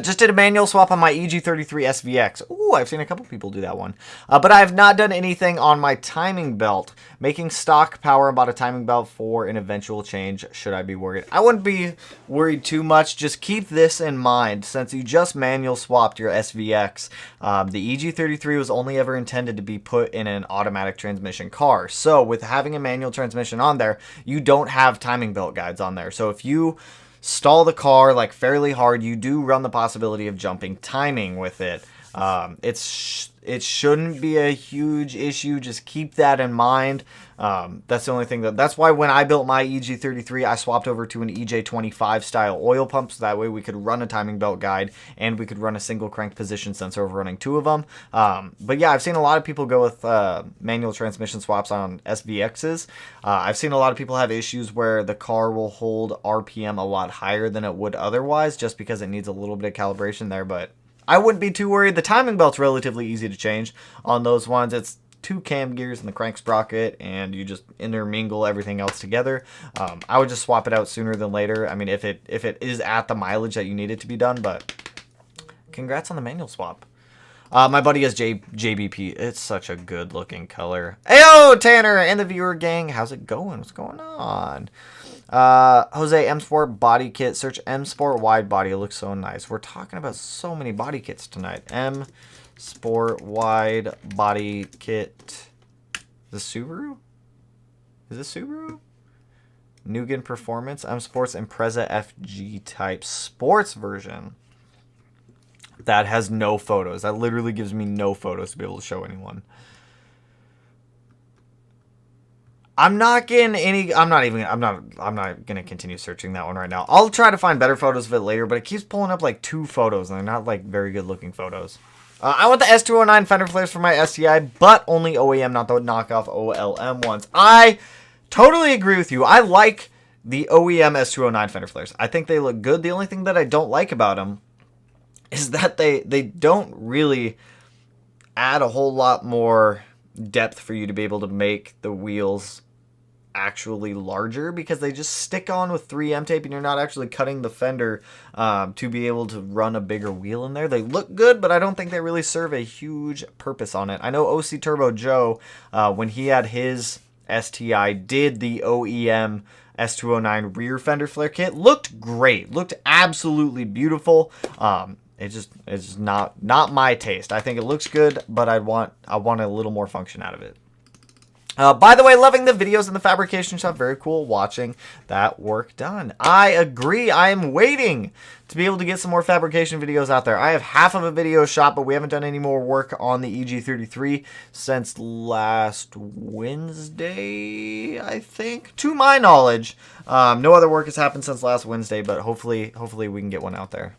Just did a manual swap on my EG33 SVX. Ooh, I've seen a couple people do that one. But I have not done anything on my timing belt. Making stock power about a timing belt for an eventual change. Should I be worried? I wouldn't be worried too much. Just keep this in mind. Since you just manual swapped your SVX, the EG33 was only ever intended to be put in an automatic transmission car. So with having a manual transmission on there, you don't have timing belt guides on there. So if you stall the car like fairly hard, you do run the possibility of jumping timing with it. It shouldn't be a huge issue. Just keep that in mind. That's the only thing that's why when I built my EG33, I swapped over to an EJ25 style oil pump, so that way we could run a timing belt guide and we could run a single crank position sensor over running 2 of them. But yeah, I've seen a lot of people go with manual transmission swaps on SVXs. I've seen a lot of people have issues where the car will hold RPM a lot higher than it would otherwise, just because it needs a little bit of calibration there. But I wouldn't be too worried. The timing belt's relatively easy to change on those ones. It's 2 cam gears and the crank sprocket, and you just intermingle everything else together. I would just swap it out sooner than later. I mean, if it is at the mileage that you need it to be done, but congrats on the manual swap. My buddy has JBP. It's such a good looking color. Heyo, Tanner and the viewer gang. How's it going? What's going on? Jose, M Sport body kit. Search M Sport wide body. It looks so nice. We're talking about so many body kits tonight. M Sport wide body kit. The Subaru? Is this Subaru? Nugan Performance. M Sports Impreza FG type sports version. That has no photos. That literally gives me no photos to be able to show anyone. I'm not going to continue searching that one right now. I'll try to find better photos of it later, but it keeps pulling up like 2 photos, and they're not like very good looking photos. I want the S209 fender flares for my STI, but only OEM, not the knockoff OLM ones. I totally agree with you. I like the OEM S209 fender flares. I think they look good. The only thing that I don't like about them is that they don't really add a whole lot more depth for you to be able to make the wheels actually larger, because they just stick on with 3M tape and you're not actually cutting the fender to be able to run a bigger wheel in there. They look good, but I don't think they really serve a huge purpose on it. I know OC Turbo Joe, when he had his STI, did the OEM S209 rear fender flare kit. Looked great. Looked absolutely beautiful. It's just not my taste. I think it looks good, but I want a little more function out of it. By the way, loving the videos in the fabrication shop. Very cool watching that work done. I agree. I am waiting to be able to get some more fabrication videos out there. I have half of a video shot, but we haven't done any more work on the EG33 since last Wednesday, I think, to my knowledge. No other work has happened since last Wednesday, but hopefully we can get one out there.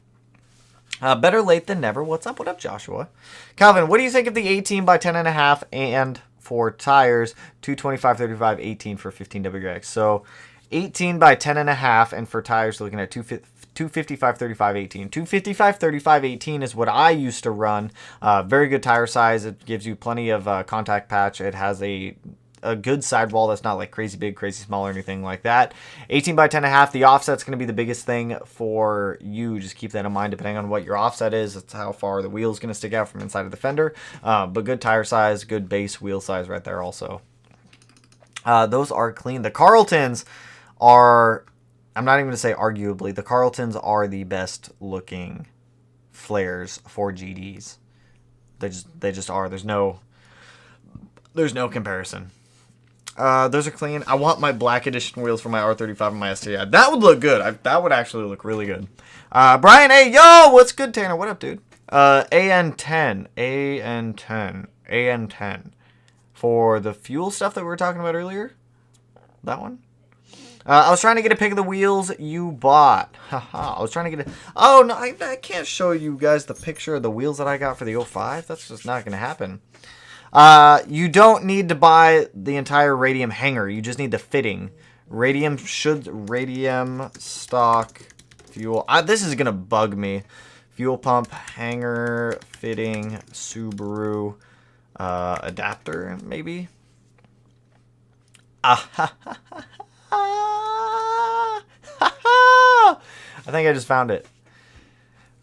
Better late than never. What's up? What up, Joshua? Calvin, what do you think of the 18 by 10.5 and for tires, 225/35 18 for 15 WX? So 18 by 10.5, and for tires, looking at 255/35 18. 255/35 18 is what I used to run. Very good tire size. It gives you plenty of contact patch. It has a good sidewall that's not like crazy big, crazy small, or anything like that. 18 by 10.5, the offset's going to be the biggest thing for you. Just keep that in mind. Depending on what your offset is, it's how far the wheel's going to stick out from inside of the fender. But good tire size, good base wheel size right there also. Those are clean. The Carltons are, I'm not even going to say arguably, the Carltons are the best looking flares for GDs. They just are. There's no comparison. Those are clean. I want my black edition wheels for my R35 and my STI. That would look good. That would actually look really good. Brian, hey, yo, what's good, Tanner? What up, dude? AN10 for the fuel stuff that we were talking about earlier. That one. I was trying to get a pic of the wheels you bought. Haha. I was trying to get a... Oh, no, I can't show you guys the picture of the wheels that I got for the 05. That's just not going to happen. You don't need to buy the entire radium hanger. You just need the fitting. Radium stock fuel. This is going to bug me. Fuel pump, hanger, fitting, Subaru, adapter, maybe. I think I just found it.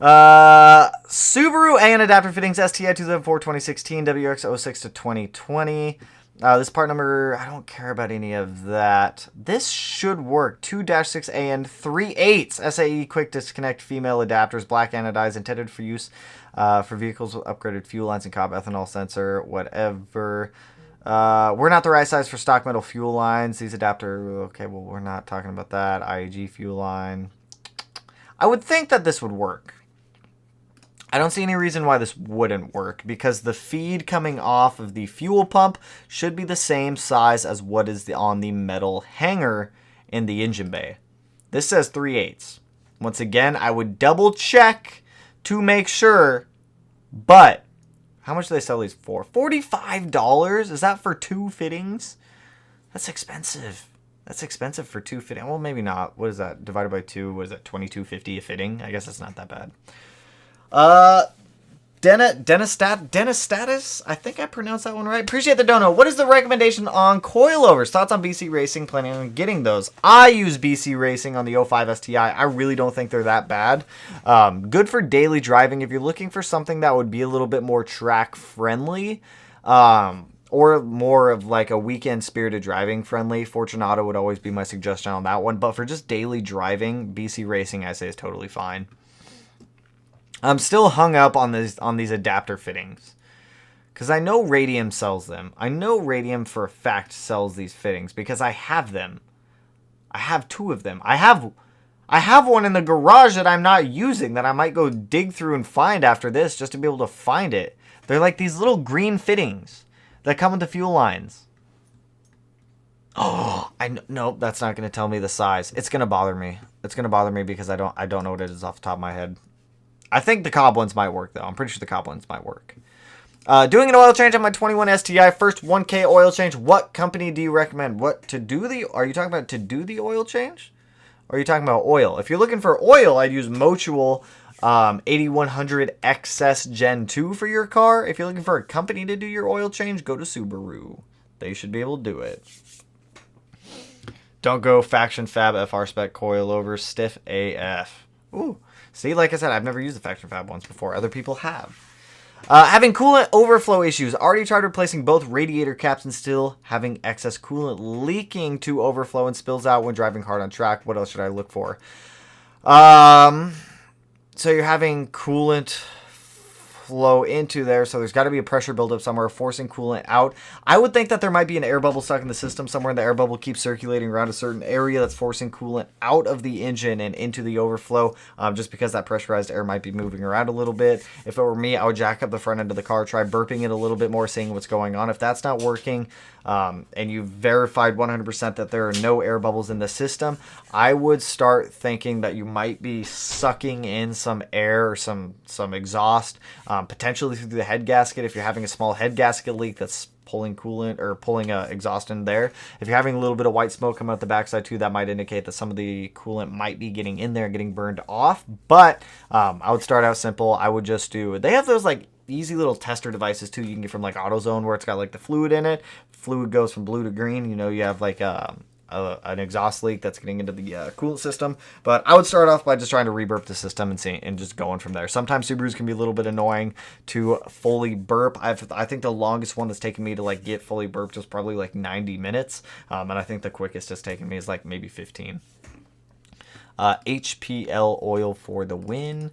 Subaru and adapter fittings, STI 2004, 2016, WX 06 to 2020. This part number, I don't care about any of that. This should work. 2-6 AN 3/8 SAE quick disconnect female adapters, black anodized, intended for use for vehicles with upgraded fuel lines and COB ethanol sensor, whatever. We're not the right size for stock metal fuel lines. These adapter, okay, well, we're not talking about that. IAG fuel line. I would think that this would work. I don't see any reason why this wouldn't work, because the feed coming off of the fuel pump should be the same size as what is on the metal hanger in the engine bay. This says 3/8. Once again, I would double check to make sure, but how much do they sell these for? $45? Is that for 2 fittings? That's expensive. That's expensive for 2 fittings. Well, maybe not. What is that? Divided by 2, what is that? $22.50 a fitting? I guess that's not that bad. Dentastatus? I think I pronounced that one right. Appreciate the dono. What is the recommendation on coilovers? Thoughts on BC Racing? Planning on getting those? I use BC Racing on the 05 STI. I really don't think they're that bad. Good for daily driving. If you're looking for something that would be a little bit more track friendly, or more of like a weekend spirited driving friendly, Fortunato would always be my suggestion on that one. But for just daily driving, BC Racing, I say, is totally fine. I'm still hung up on these adapter fittings, because I know Radium sells them. I know Radium for a fact sells these fittings because I have them. I have 2 of them. I have one in the garage that I'm not using that I might go dig through and find after this just to be able to find it. They're like these little green fittings that come with the fuel lines. Oh, nope, that's not going to tell me the size. It's going to bother me. It's going to bother me because I don't know what it is off the top of my head. I think the COB ones might work, though. I'm pretty sure the COB ones might work. Doing an oil change on my 21 STI. First 1K oil change. What company do you recommend? Are you talking about to do the oil change? Or are you talking about oil? If you're looking for oil, I'd use Motul 8100 XS Gen 2 for your car. If you're looking for a company to do your oil change, go to Subaru. They should be able to do it. Don't go Faction Fab FR Spec coilover. Stiff AF. Ooh. See, like I said, I've never used the Faction Fab ones before. Other people have. Having coolant overflow issues. Already tried replacing both radiator caps and still having excess coolant leaking to overflow and spills out when driving hard on track. What else should I look for? So you're having coolant flow into there, so there's got to be a pressure buildup somewhere forcing coolant out. I would think that there might be an air bubble stuck in the system somewhere, and the air bubble keeps circulating around a certain area that's forcing coolant out of the engine and into the overflow, just because that pressurized air might be moving around a little bit. If it were me, I would jack up the front end of the car, try burping it a little bit more, seeing what's going on. If that's not working, and you've verified 100% that there are no air bubbles in the system, I would start thinking that you might be sucking in some air or some exhaust, potentially through the head gasket. If you're having a small head gasket leak that's pulling coolant or pulling exhaust in there. If you're having a little bit of white smoke come out the backside too, that might indicate that some of the coolant might be getting in there and getting burned off. But I would start out simple. I would just they have those like easy little tester devices too you can get from like AutoZone, where it's got like the fluid in it. Fluid goes from blue to green. You know, you have like an exhaust leak that's getting into the coolant system. But I would start off by just trying to reburp the system and just going from there. Sometimes Subarus can be a little bit annoying to fully burp. I think the longest one that's taken me to like get fully burped was probably like 90 minutes. And I think the quickest it's taken me is like maybe 15. HPL oil for the win.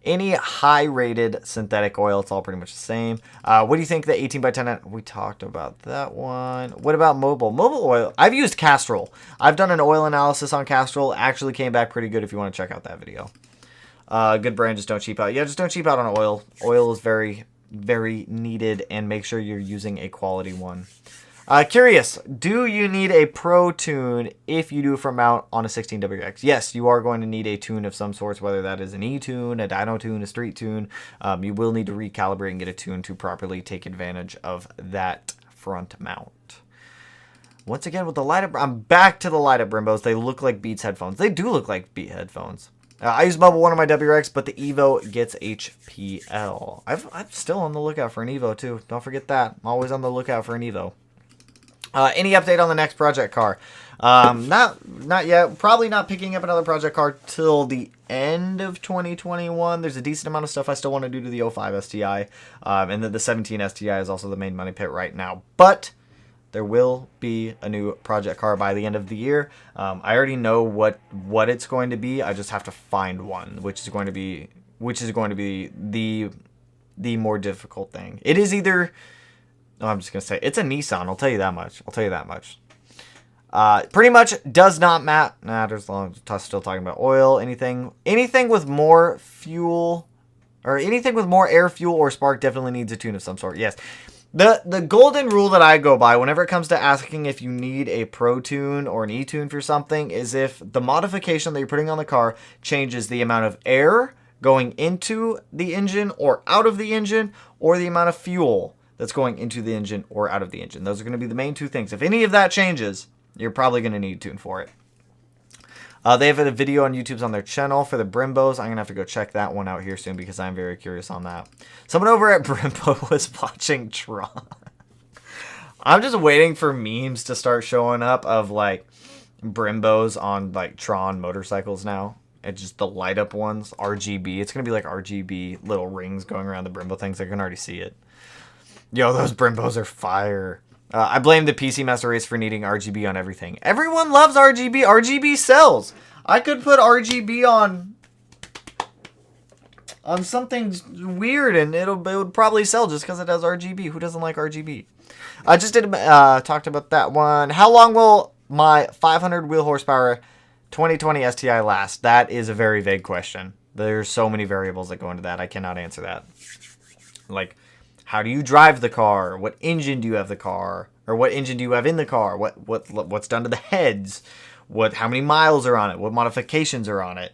any high-rated synthetic oil. It's all pretty much the same. What do you think the 18x10? We talked about that one. What about mobile? Mobile oil. I've used Castrol. I've done an oil analysis on Castrol. Actually came back pretty good if you want to check out that video. Good brand, just don't cheap out. Yeah, just don't cheap out on oil. Oil is very, very needed, and make sure you're using a quality one. Curious, do you need a pro tune if you do for mount on a 16WX? Yes, you are going to need a tune of some sorts, whether that is an E-tune, a dyno tune, a street tune. You will need to recalibrate and get a tune to properly take advantage of that front mount. Once again, with the light up, I'm back to the light up Brimbos. They look like Beats headphones. They do look like Beat headphones. I use Bubble 1 on my WRX, but the Evo gets HPL. I'm still on the lookout for an Evo, too. Don't forget that. I'm always on the lookout for an Evo. Any update on the next project car? Not yet. Probably not picking up another project car till the end of 2021. There's a decent amount of stuff I still want to do to the 05 STI. And then the 17 STI is also the main money pit right now. But there will be a new project car by the end of the year. I already know what it's going to be. I just have to find one, which is going to be the more difficult thing. It is either... No, I'm just going to say, it's a Nissan. I'll tell you that much. Pretty much does not matter as long as still talking about oil. Anything with more fuel, or anything with more air, fuel, or spark definitely needs a tune of some sort. Yes. The golden rule that I go by whenever it comes to asking if you need a Pro Tune or an E-Tune for something is if the modification that you're putting on the car changes the amount of air going into the engine or out of the engine, or the amount of fuel that's going into the engine or out of the engine. Those are going to be the main two things. If any of that changes, you're probably going to need a tune for it. They have a video on YouTube's on their channel for the Brimbos. I'm going to have to go check that one out here soon because I'm very curious on that. Someone over at Brimbo was watching Tron. I'm just waiting for memes to start showing up of like Brimbos on like Tron motorcycles now. It's just the light up ones, RGB. It's going to be like RGB little rings going around the Brimbo things. I can already see it. Yo, those Brimbos are fire. I blame the PC Master Race for needing RGB on everything. Everyone loves RGB. RGB sells. I could put RGB on something weird and it would probably sell just because it has RGB. Who doesn't like RGB? I just talked about that one. How long will my 500 wheel horsepower 2020 STI last? That is a very vague question. There's so many variables that go into that. I cannot answer that. Like, how do you drive the car? What engine do you have the car? Or what engine do you have in the car? What's done to the heads? How many miles are on it? What modifications are on it?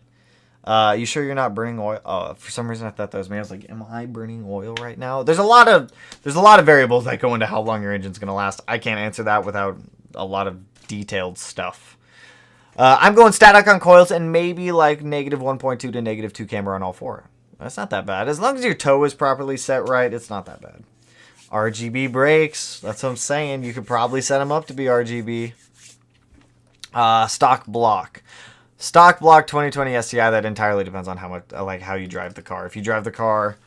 You sure you're not burning oil? Oh, for some reason I thought that was me. I was like, am I burning oil right now? There's a lot of variables that go into how long your engine's gonna last. I can't answer that without a lot of detailed stuff. I'm going static on coils and maybe like -1.2 to -2 camber on all four. That's not that bad. As long as your toe is properly set right, it's not that bad. RGB brakes. That's what I'm saying. You could probably set them up to be RGB. Stock block. Stock block 2020 STI, that entirely depends on how much, like how you drive the car. If you drive the car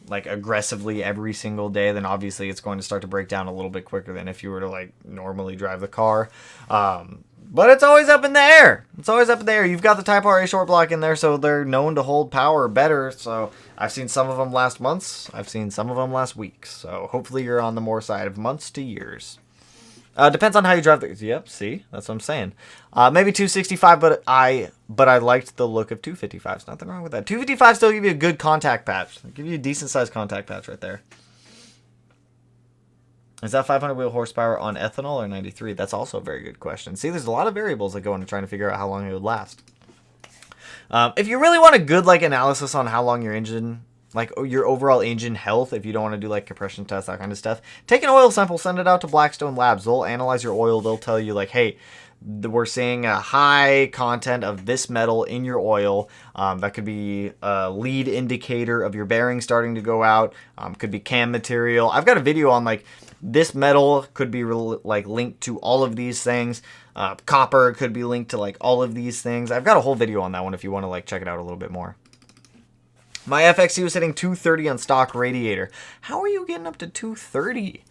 like aggressively every single day, then obviously it's going to start to break down a little bit quicker than if you were to like normally drive the car. But it's always up in the air. It's always up in the air. You've got the Type RA short block in there, so they're known to hold power better. So I've seen some of them last months. I've seen some of them last weeks. So hopefully you're on the more side of months to years. Depends on how you drive the... Yep, see? That's what I'm saying. Maybe 265, but I liked the look of 255s. Nothing wrong with that. 255 still give you a good contact patch. They'll give you a decent-sized contact patch right there. Is that 500 wheel horsepower on ethanol or 93? That's also a very good question. See, there's a lot of variables that go into trying to figure out how long it would last. If you really want a good like analysis on how long your engine... like your overall engine health, if you don't want to do like compression tests, that kind of stuff, take an oil sample, send it out to Blackstone Labs. They'll analyze your oil. They'll tell you like, hey, we're seeing a high content of this metal in your oil. That could be a lead indicator of your bearing starting to go out. Could be cam material. I've got a video on like this metal could be like linked to all of these things. Copper could be linked to like all of these things. I've got a whole video on that one if you want to like check it out a little bit more. My FXC was hitting 230 on stock radiator. How are you getting up to 230?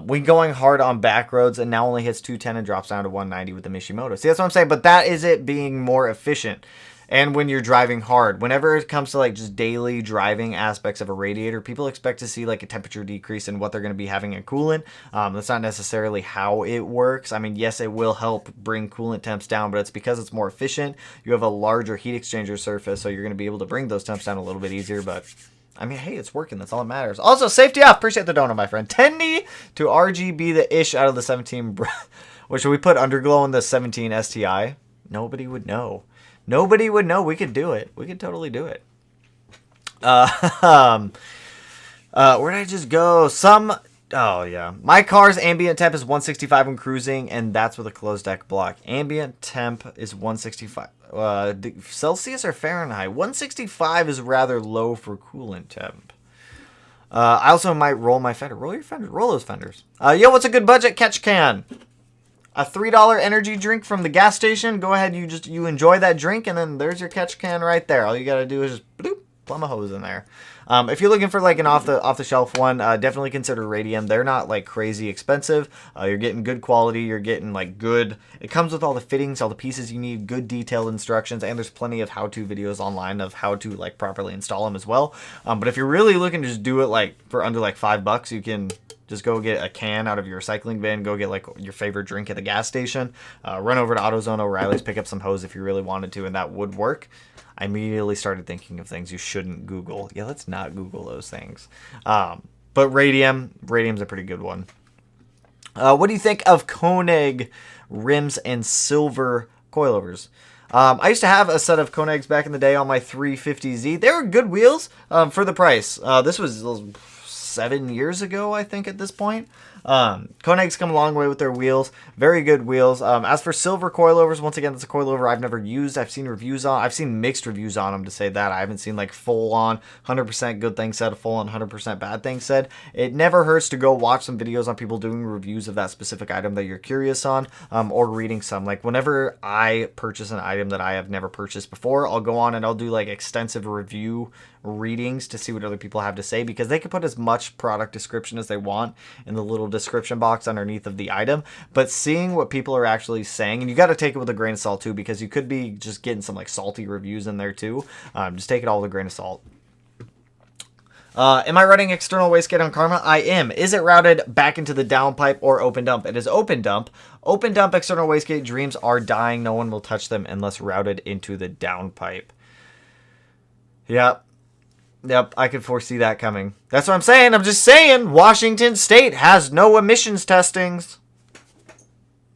We going hard on back roads and now only hits 210 and drops down to 190 with the Mishimoto. See, that's what I'm saying, but that is it being more efficient. And when you're driving hard, whenever it comes to like just daily driving aspects of a radiator, people expect to see like a temperature decrease in what they're going to be having in coolant. That's not necessarily how it works. I mean, yes, it will help bring coolant temps down, but it's because it's more efficient. You have a larger heat exchanger surface, so you're going to be able to bring those temps down a little bit easier. But I mean, hey, it's working. That's all that matters. Also, safety off. Appreciate the donut, my friend. 10D to RGB the ish out of the 17. What should we put underglow in the 17 STI? Nobody would know. Nobody would know. We could do it. We could totally do it. Where did I just go? Oh, yeah. My car's ambient temp is 165 when cruising, and that's with a closed deck block. Ambient temp is 165. Celsius or Fahrenheit? 165 is rather low for coolant temp. I also might roll my fender. Roll your fender. Roll those fenders. Yo, what's a good budget catch can? A $3 energy drink from the gas station. Go ahead, you enjoy that drink, and then there's your catch can right there. All you gotta do is just bloop, plumb a hose in there. If you're looking for like an off the shelf one, definitely consider Radium. They're not like crazy expensive. You're getting good quality. You're getting like good. It comes with all the fittings, all the pieces you need, good detailed instructions, and there's plenty of how-to videos online of how to like properly install them as well. But if you're really looking to just do it like for under like $5, you can just go get a can out of your recycling bin, go get like your favorite drink at the gas station, run over to AutoZone O'Reilly's, pick up some hose if you really wanted to, and that would work. I immediately started thinking of things you shouldn't Google. Yeah, let's not Google those things. But Radium's a pretty good one. What do you think of Koenig rims and silver coilovers? I used to have a set of Koenigs back in the day on my 350Z. They were good wheels for the price. This was 7 years ago, I think, at this point. Koenig's come a long way with their wheels. Very good wheels. As for silver coilovers, once again, that's a coilover I've never used. I've seen reviews on. I've seen mixed reviews on them, to say that. I haven't seen like full on 100% good things said, full on 100% bad things said. It never hurts to go watch some videos on people doing reviews of that specific item that you're curious on, or reading some. Like whenever I purchase an item that I have never purchased before, I'll go on and I'll do like extensive review readings to see what other people have to say, because they can put as much product description as they want in the little description box underneath of the item, but seeing what people are actually saying, and you got to take it with a grain of salt too, because you could be just getting some like salty reviews in there too. Just take it all with a grain of salt. Am I running external wastegate on Karma? I am. Is it routed back into the downpipe or open dump? It is open dump. Open dump external wastegate dreams are dying. No one will touch them unless routed into the downpipe. Yep, I could foresee that coming. That's what I'm saying. I'm just saying Washington State has no emissions testings.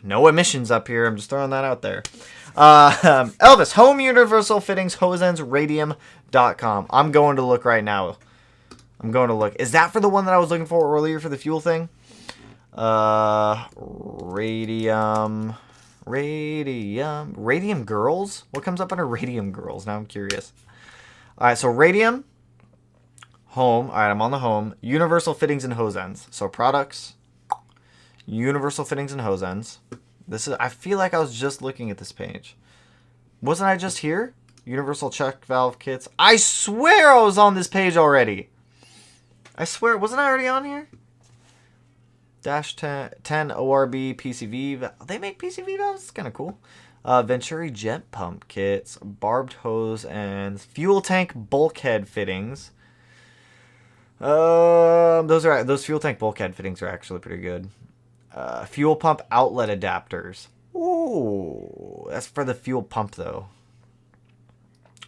No emissions up here. I'm just throwing that out there. Elvis, Home Universal Fittings, Hosens, Radium.com. I'm going to look right now. I'm going to look. Is that for the one that I was looking for earlier for the fuel thing? Radium Girls? What comes up under Radium Girls? Now I'm curious. All right, so Radium. Home. All right, I'm on the home. Universal Fittings and Hose Ends. So products. Universal Fittings and Hose Ends. This is. I feel like I was just looking at this page. Wasn't I just here? Universal check valve kits. I swear I was on this page already. I swear. Wasn't I already on here? Dash 10 ORB PCV. They make PCV valves? It's kind of cool. Venturi jet pump kits. Barbed hose and fuel tank bulkhead fittings. Those fuel tank bulkhead fittings are actually pretty good. Fuel pump outlet adapters. Ooh, that's for the fuel pump though.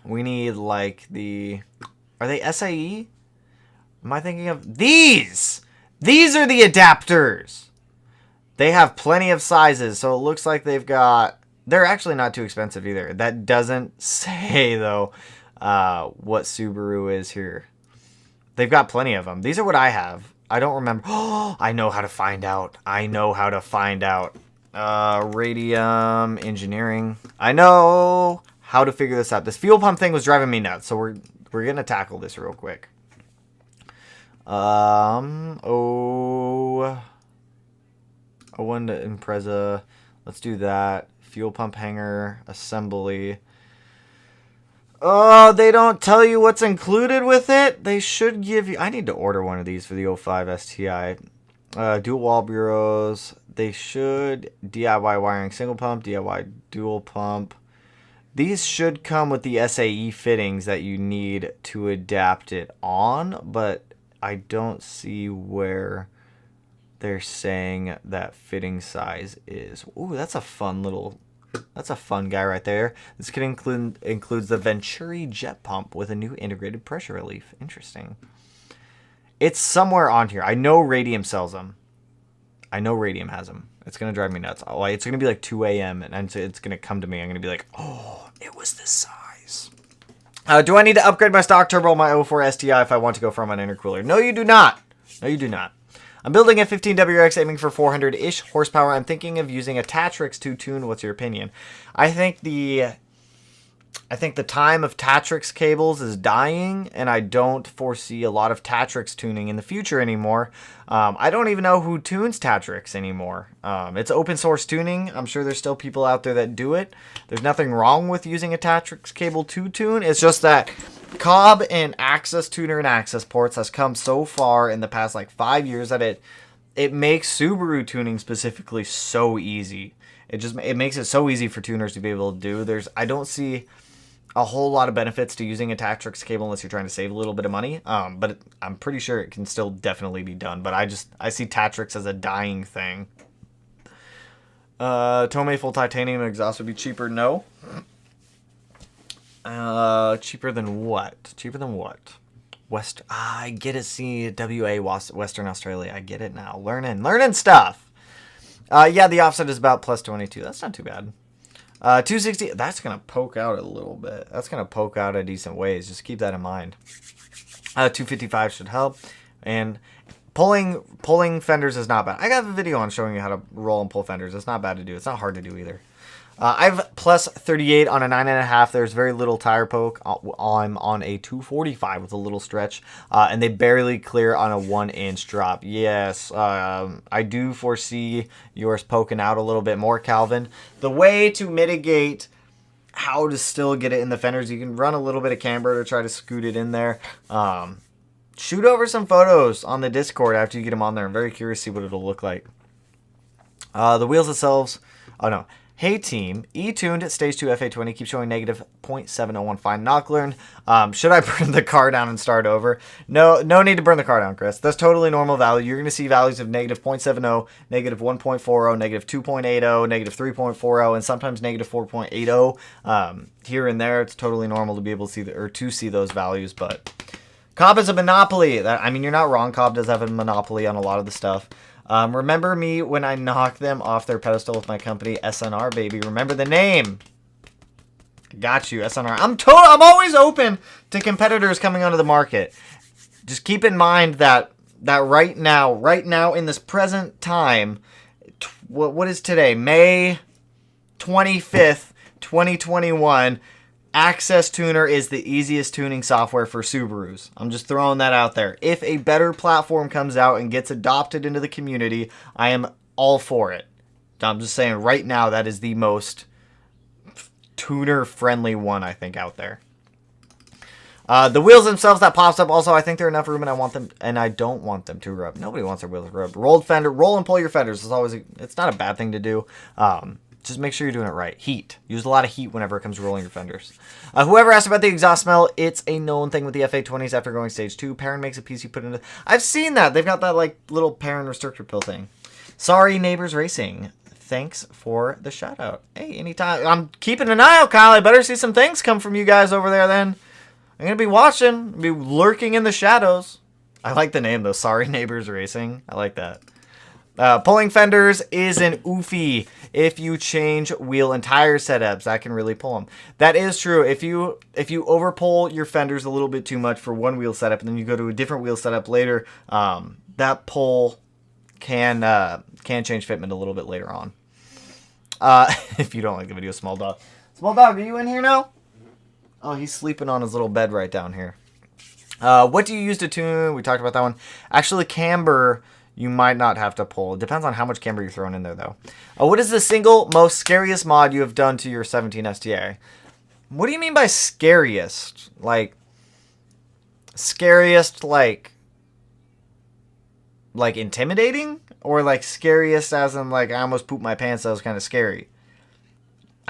We need like are they SAE? Am I thinking of these? These are the adapters. They have plenty of sizes, so it looks like they're actually not too expensive either. That doesn't say though what Subaru is here. They've got plenty of them. These are what I have. I don't remember. Oh, I know how to find out. Radium engineering. I know how to figure this out. This fuel pump thing was driving me nuts, so we're gonna tackle this real quick. One to Impreza. Let's do that. Fuel pump hanger assembly. Oh, they don't tell you what's included with it. They should give you. I need to order one of these for the 05 STI. Dual wall bureaus. They should DIY wiring single pump, DIY dual pump. These should come with the SAE fittings that you need to adapt it on, but I don't see where they're saying that fitting size is. Ooh, that's a fun guy right there. This could includes the Venturi jet pump with a new integrated pressure relief. Interesting. It's somewhere on here. I know Radium sells them. I know Radium has them. It's going to drive me nuts. Oh, it's going to be like 2 a.m. and it's going to come to me. I'm going to be like, oh, it was this size. Do I need to upgrade my stock turbo on my 04 STI if I want to go from an intercooler? No, you do not. No, you do not. I'm building a 15WX aiming for 400-ish horsepower. I'm thinking of using a Tatrix to tune. What's your opinion? I think the time of Tatrix cables is dying, and I don't foresee a lot of Tatrix tuning in the future anymore. I don't even know who tunes Tatrix anymore. It's open source tuning. I'm sure there's still people out there that do it. There's nothing wrong with using a Tatrix cable to tune. It's just that Cobb and Access Tuner and Access Ports has come so far in the past like 5 years that it makes Subaru tuning specifically so easy. It makes it so easy for tuners to be able to do. I don't see a whole lot of benefits to using a Tatrix cable unless you're trying to save a little bit of money. But I'm pretty sure it can still definitely be done. But I see Tatrix as a dying thing. Tomei full titanium exhaust would be cheaper. No. Cheaper than what? Cheaper than what? I get it. See, WA, Western Australia. I get it now. Learning stuff. Yeah, the offset is about plus 22. That's not too bad. 260. That's gonna poke out a little bit. That's gonna poke out a decent ways. Just keep that in mind. 255 should help. And pulling fenders is not bad. I got a video on showing you how to roll and pull fenders. It's not bad to do. It's not hard to do either. I've plus 38 on a 9.5. There's very little tire poke. I'm on a 245 with a little stretch, and they barely clear on a 1-inch drop. Yes, I do foresee yours poking out a little bit more, Calvin. The way to mitigate how to still get it in the fenders, you can run a little bit of camber to try to scoot it in there. Shoot over some photos on the Discord after you get them on there. I'm very curious to see what it'll look like. The wheels themselves, oh no. Hey team, E-tuned at stage 2 FA20 keeps showing negative 0.701 fine knock learn. Should I burn the car down and start over? No need to burn the car down, Chris. That's totally normal value. You're going to see values of negative 0.70, negative 1.40, negative 2.80, negative 3.40, and sometimes negative 4.80. Here and there, it's totally normal to be able to see those values, but Cobb is a monopoly. You're not wrong. Cobb does have a monopoly on a lot of the stuff. Remember me when I knocked them off their pedestal with my company, SNR, baby. Remember the name. Got you, SNR. I'm always open to competitors coming onto the market. Just keep in mind that right now in this present time, what is today? May 25th, 2021. Access Tuner is the easiest tuning software for Subarus. I'm just throwing that out there. If a better platform comes out and gets adopted into the community, I am all for it. I'm just saying right now that is the most tuner-friendly one I think out there. The wheels themselves, that pops up. Also, I think they're enough room, and I don't want them to rub. Nobody wants their wheels rubbed. Roll and pull your fenders. It's not a bad thing to do. Just make sure you're doing it right. Heat. Use a lot of heat whenever it comes to rolling your fenders. Whoever asked about the exhaust smell, it's a known thing with the FA20s after going stage 2. Perrin makes a piece you put into... I've seen that. They've got that like little Perrin restrictor pill thing. Sorry, Neighbors Racing. Thanks for the shout out. Hey, anytime. I'm keeping an eye out, Kyle. I better see some things come from you guys over there then. I'm going to be watching. Be lurking in the shadows. I like the name though. Sorry, Neighbors Racing. I like that. Pulling fenders is an oofy. If you change wheel and tire setups, that can really pull them. That is true. If you overpull your fenders a little bit too much for one wheel setup, and then you go to a different wheel setup later, that pull can change fitment a little bit later on. If you don't like the video, Small Dog. Small Dog, are you in here now? Oh, he's sleeping on his little bed right down here. What do you use to tune? We talked about that one. Actually, camber... You might not have to pull. It depends on how much camber you're throwing in there, though. What is the single most scariest mod you have done to your 17 STA? What do you mean by scariest? Like, scariest, like intimidating? Or, like, scariest as in, like, I almost pooped my pants, that was kind of scary?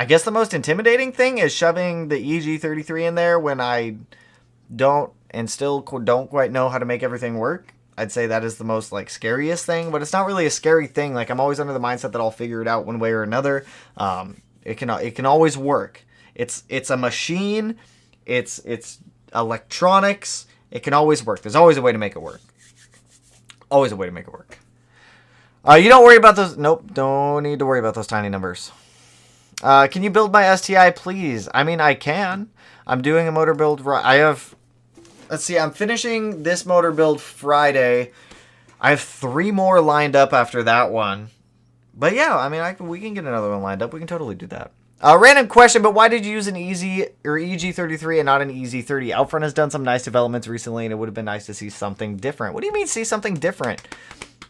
I guess the most intimidating thing is shoving the EG33 in there when I don't and still don't quite know how to make everything work. I'd say that is the most like scariest thing, but it's not really a scary thing. Like, I'm always under the mindset that I'll figure it out one way or another. It can always work. It's a machine. It's electronics. It can always work. There's always a way to make it work. Always a way to make it work. You don't worry about those. Nope, don't need to worry about those tiny numbers. Can you build my STI, please? I mean, I can. I'm doing a motor build. I have. Let's see. I'm finishing this motor build Friday. I have 3 more lined up after that one. But yeah, I mean, we can get another one lined up. We can totally do that. Random question, but why did you use an EG33 and not an EZ30? Outfront has done some nice developments recently, and it would have been nice to see something different. What do you mean, see something different?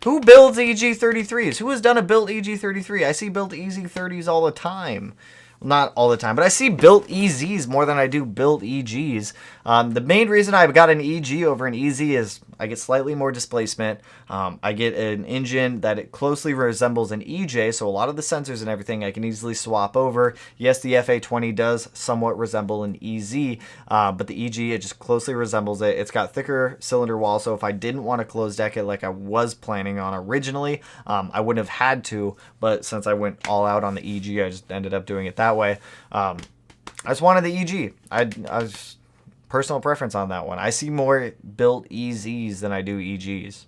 Who builds EG33s? Who has done a built EG33? I see built EZ30s all the time. Well, not all the time, but I see built EZs more than I do built EGs. The main reason I've got an EG over an EZ is I get slightly more displacement. I get an engine that it closely resembles an EJ, so a lot of the sensors and everything I can easily swap over. Yes, the FA20 does somewhat resemble an EZ, but the EG, it just closely resembles it. It's got thicker cylinder walls, so if I didn't want to close deck it like I was planning on originally, I wouldn't have had to, but since I went all out on the EG, I just ended up doing it that way. I just wanted the EG. I was personal preference on that one. I see more built EZs than I do EGs.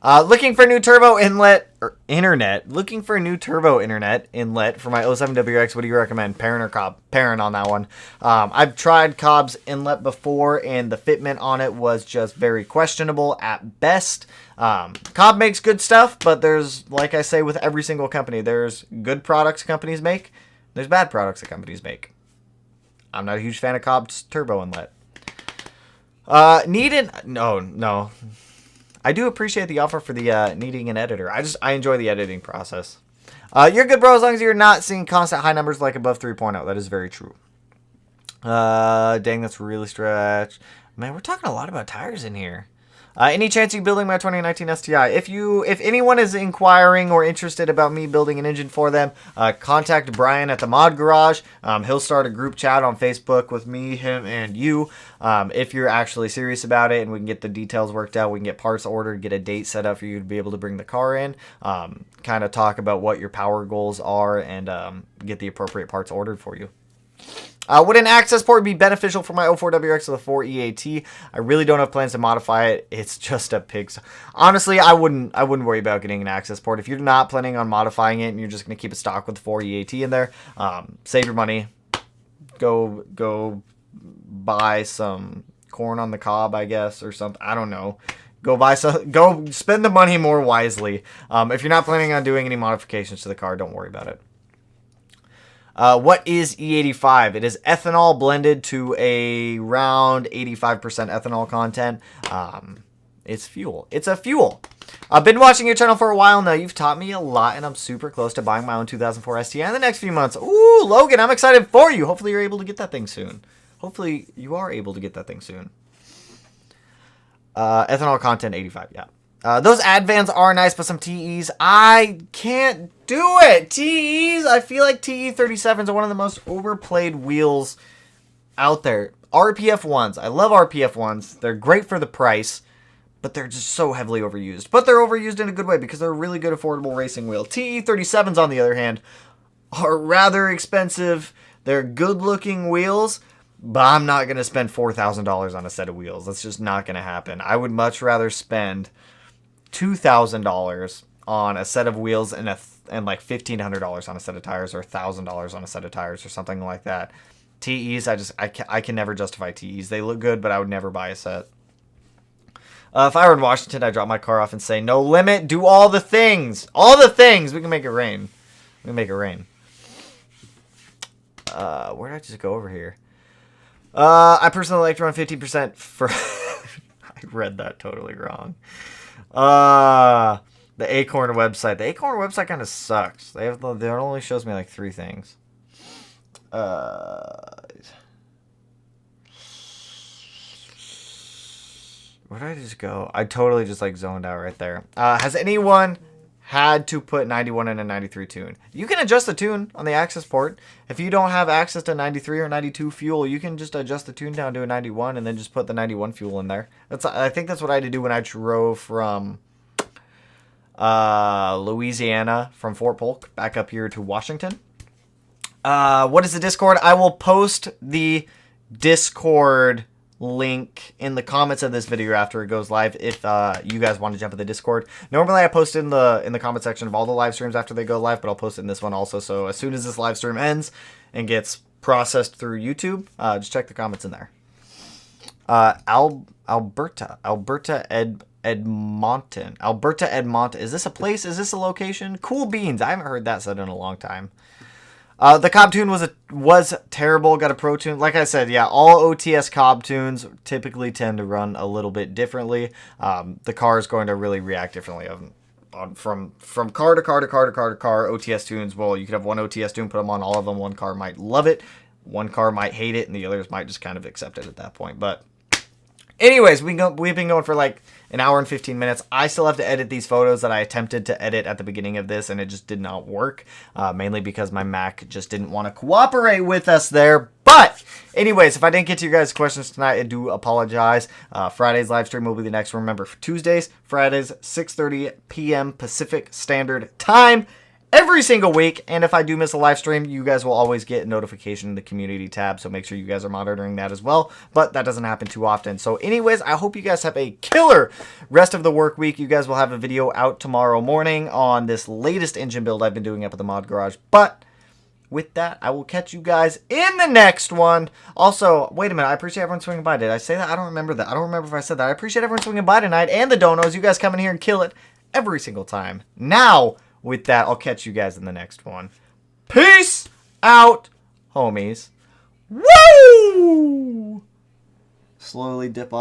Looking for new turbo inlet or internet. Looking for a new turbo internet inlet for my 07WX. What do you recommend, Perrin or Cobb? Perrin on that one. I've tried Cobb's inlet before, and the fitment on it was just very questionable at best. Cobb makes good stuff, but there's, like I say with every single company, there's good products companies make. There's bad products that companies make. I'm not a huge fan of Cobb's turbo inlet. No. I do appreciate the offer for the needing an editor. I enjoy the editing process. You're good, bro, as long as you're not seeing constant high numbers like above 3.0. That is very true. Dang, that's really stretched. Man, we're talking a lot about tires in here. Any chance you building my 2019 STI? If anyone is inquiring or interested about me building an engine for them, contact Brian at the Mod Garage. He'll start a group chat on Facebook with me, him, and you. If you're actually serious about it, and we can get the details worked out, we can get parts ordered, get a date set up for you to be able to bring the car in, kind of talk about what your power goals are, and get the appropriate parts ordered for you. Would an access port be beneficial for my 04WX with a 4EAT? I really don't have plans to modify it. It's just a pig. Honestly, I wouldn't worry about getting an access port. If you're not planning on modifying it and you're just going to keep it stock with the 4EAT in there, save your money. Go buy some corn on the cob, I guess, or something. I don't know. Go spend the money more wisely. If you're not planning on doing any modifications to the car, don't worry about it. What is E85? It is ethanol blended to around 85% ethanol content. It's fuel. It's a fuel. I've been watching your channel for a while now. You've taught me a lot, and I'm super close to buying my own 2004 STI in the next few months. Ooh, Logan, I'm excited for you. Hopefully you're able to get that thing soon. Hopefully you are able to get that thing soon. Ethanol content 85, yeah. Those Advans are nice, but some TEs, I can't do it. TEs, I feel like TE37s are one of the most overplayed wheels out there. RPF ones, I love RPF ones. They're great for the price, but they're just so heavily overused. But they're overused in a good way because they're a really good affordable racing wheel. TE37s, on the other hand, are rather expensive. They're good-looking wheels, but I'm not going to spend $4,000 on a set of wheels. That's just not going to happen. I would much rather spend $2,000 on a set of wheels and like $1,500 on a set of tires, or $1,000 on a set of tires, or something like that. TEs, I can never justify TEs. They look good, but I would never buy a set. If I were in Washington, I'd drop my car off and say, no limit, do all the things. All the things. We can make it rain. We can make it rain. Where did I just go over here? I personally like to run 15% for... I read that totally wrong. The Acorn website. The Acorn website kind of sucks. It only shows me like 3 things. Where did I just go? I totally just like zoned out right there. Has anyone had to put 91 in a 93 tune. You can adjust the tune on the access port. If you don't have access to 93 or 92 fuel, you can just adjust the tune down to a 91 and then just put the 91 fuel in there. I think that's what I had to do when I drove from Louisiana, from Fort Polk back up here to Washington. What is the Discord? I will post the Discord link in the comments of this video after it goes live if you guys want to jump in the Discord. Normally I post in the comment section of all the live streams after they go live, but I'll post it in this one also. So as soon as this live stream ends and gets processed through YouTube, just check the comments in there. Alberta Edmonton. Is this a place? Is this a location? Cool beans. I haven't heard that said in a long time. The Cobb tune was terrible. Got a Pro tune. Like I said, yeah, all OTS Cobb tunes typically tend to run a little bit differently. The car is going to really react differently from car to car to car to car to car. OTS tunes, well, you could have one OTS tune, put them on all of them. One car might love it, one car might hate it, and the others might just kind of accept it at that point. But anyways, we've been going for like an hour and 15 minutes. I still have to edit these photos that I attempted to edit at the beginning of this, and it just did not work, mainly because my Mac just didn't want to cooperate with us there. But anyways, if I didn't get to your guys' questions tonight, I do apologize. Friday's live stream will be the next one. Remember, for Tuesdays, Fridays, 6:30 p.m. Pacific Standard Time. Every single week, and if I do miss a live stream, you guys will always get a notification in the community tab, so make sure you guys are monitoring that as well, but that doesn't happen too often. So anyways, I hope you guys have a killer rest of the work week. You guys will have a video out tomorrow morning on this latest engine build I've been doing up at the Mod Garage, but with that, I will catch you guys in the next one. Also, wait a minute, I appreciate everyone swinging by. Did I say that? I don't remember that. I don't remember if I said that. I appreciate everyone swinging by tonight, and the donos. You guys come in here and kill it every single time. Now, with that, I'll catch you guys in the next one. Peace out, homies. Woo! Slowly dip off.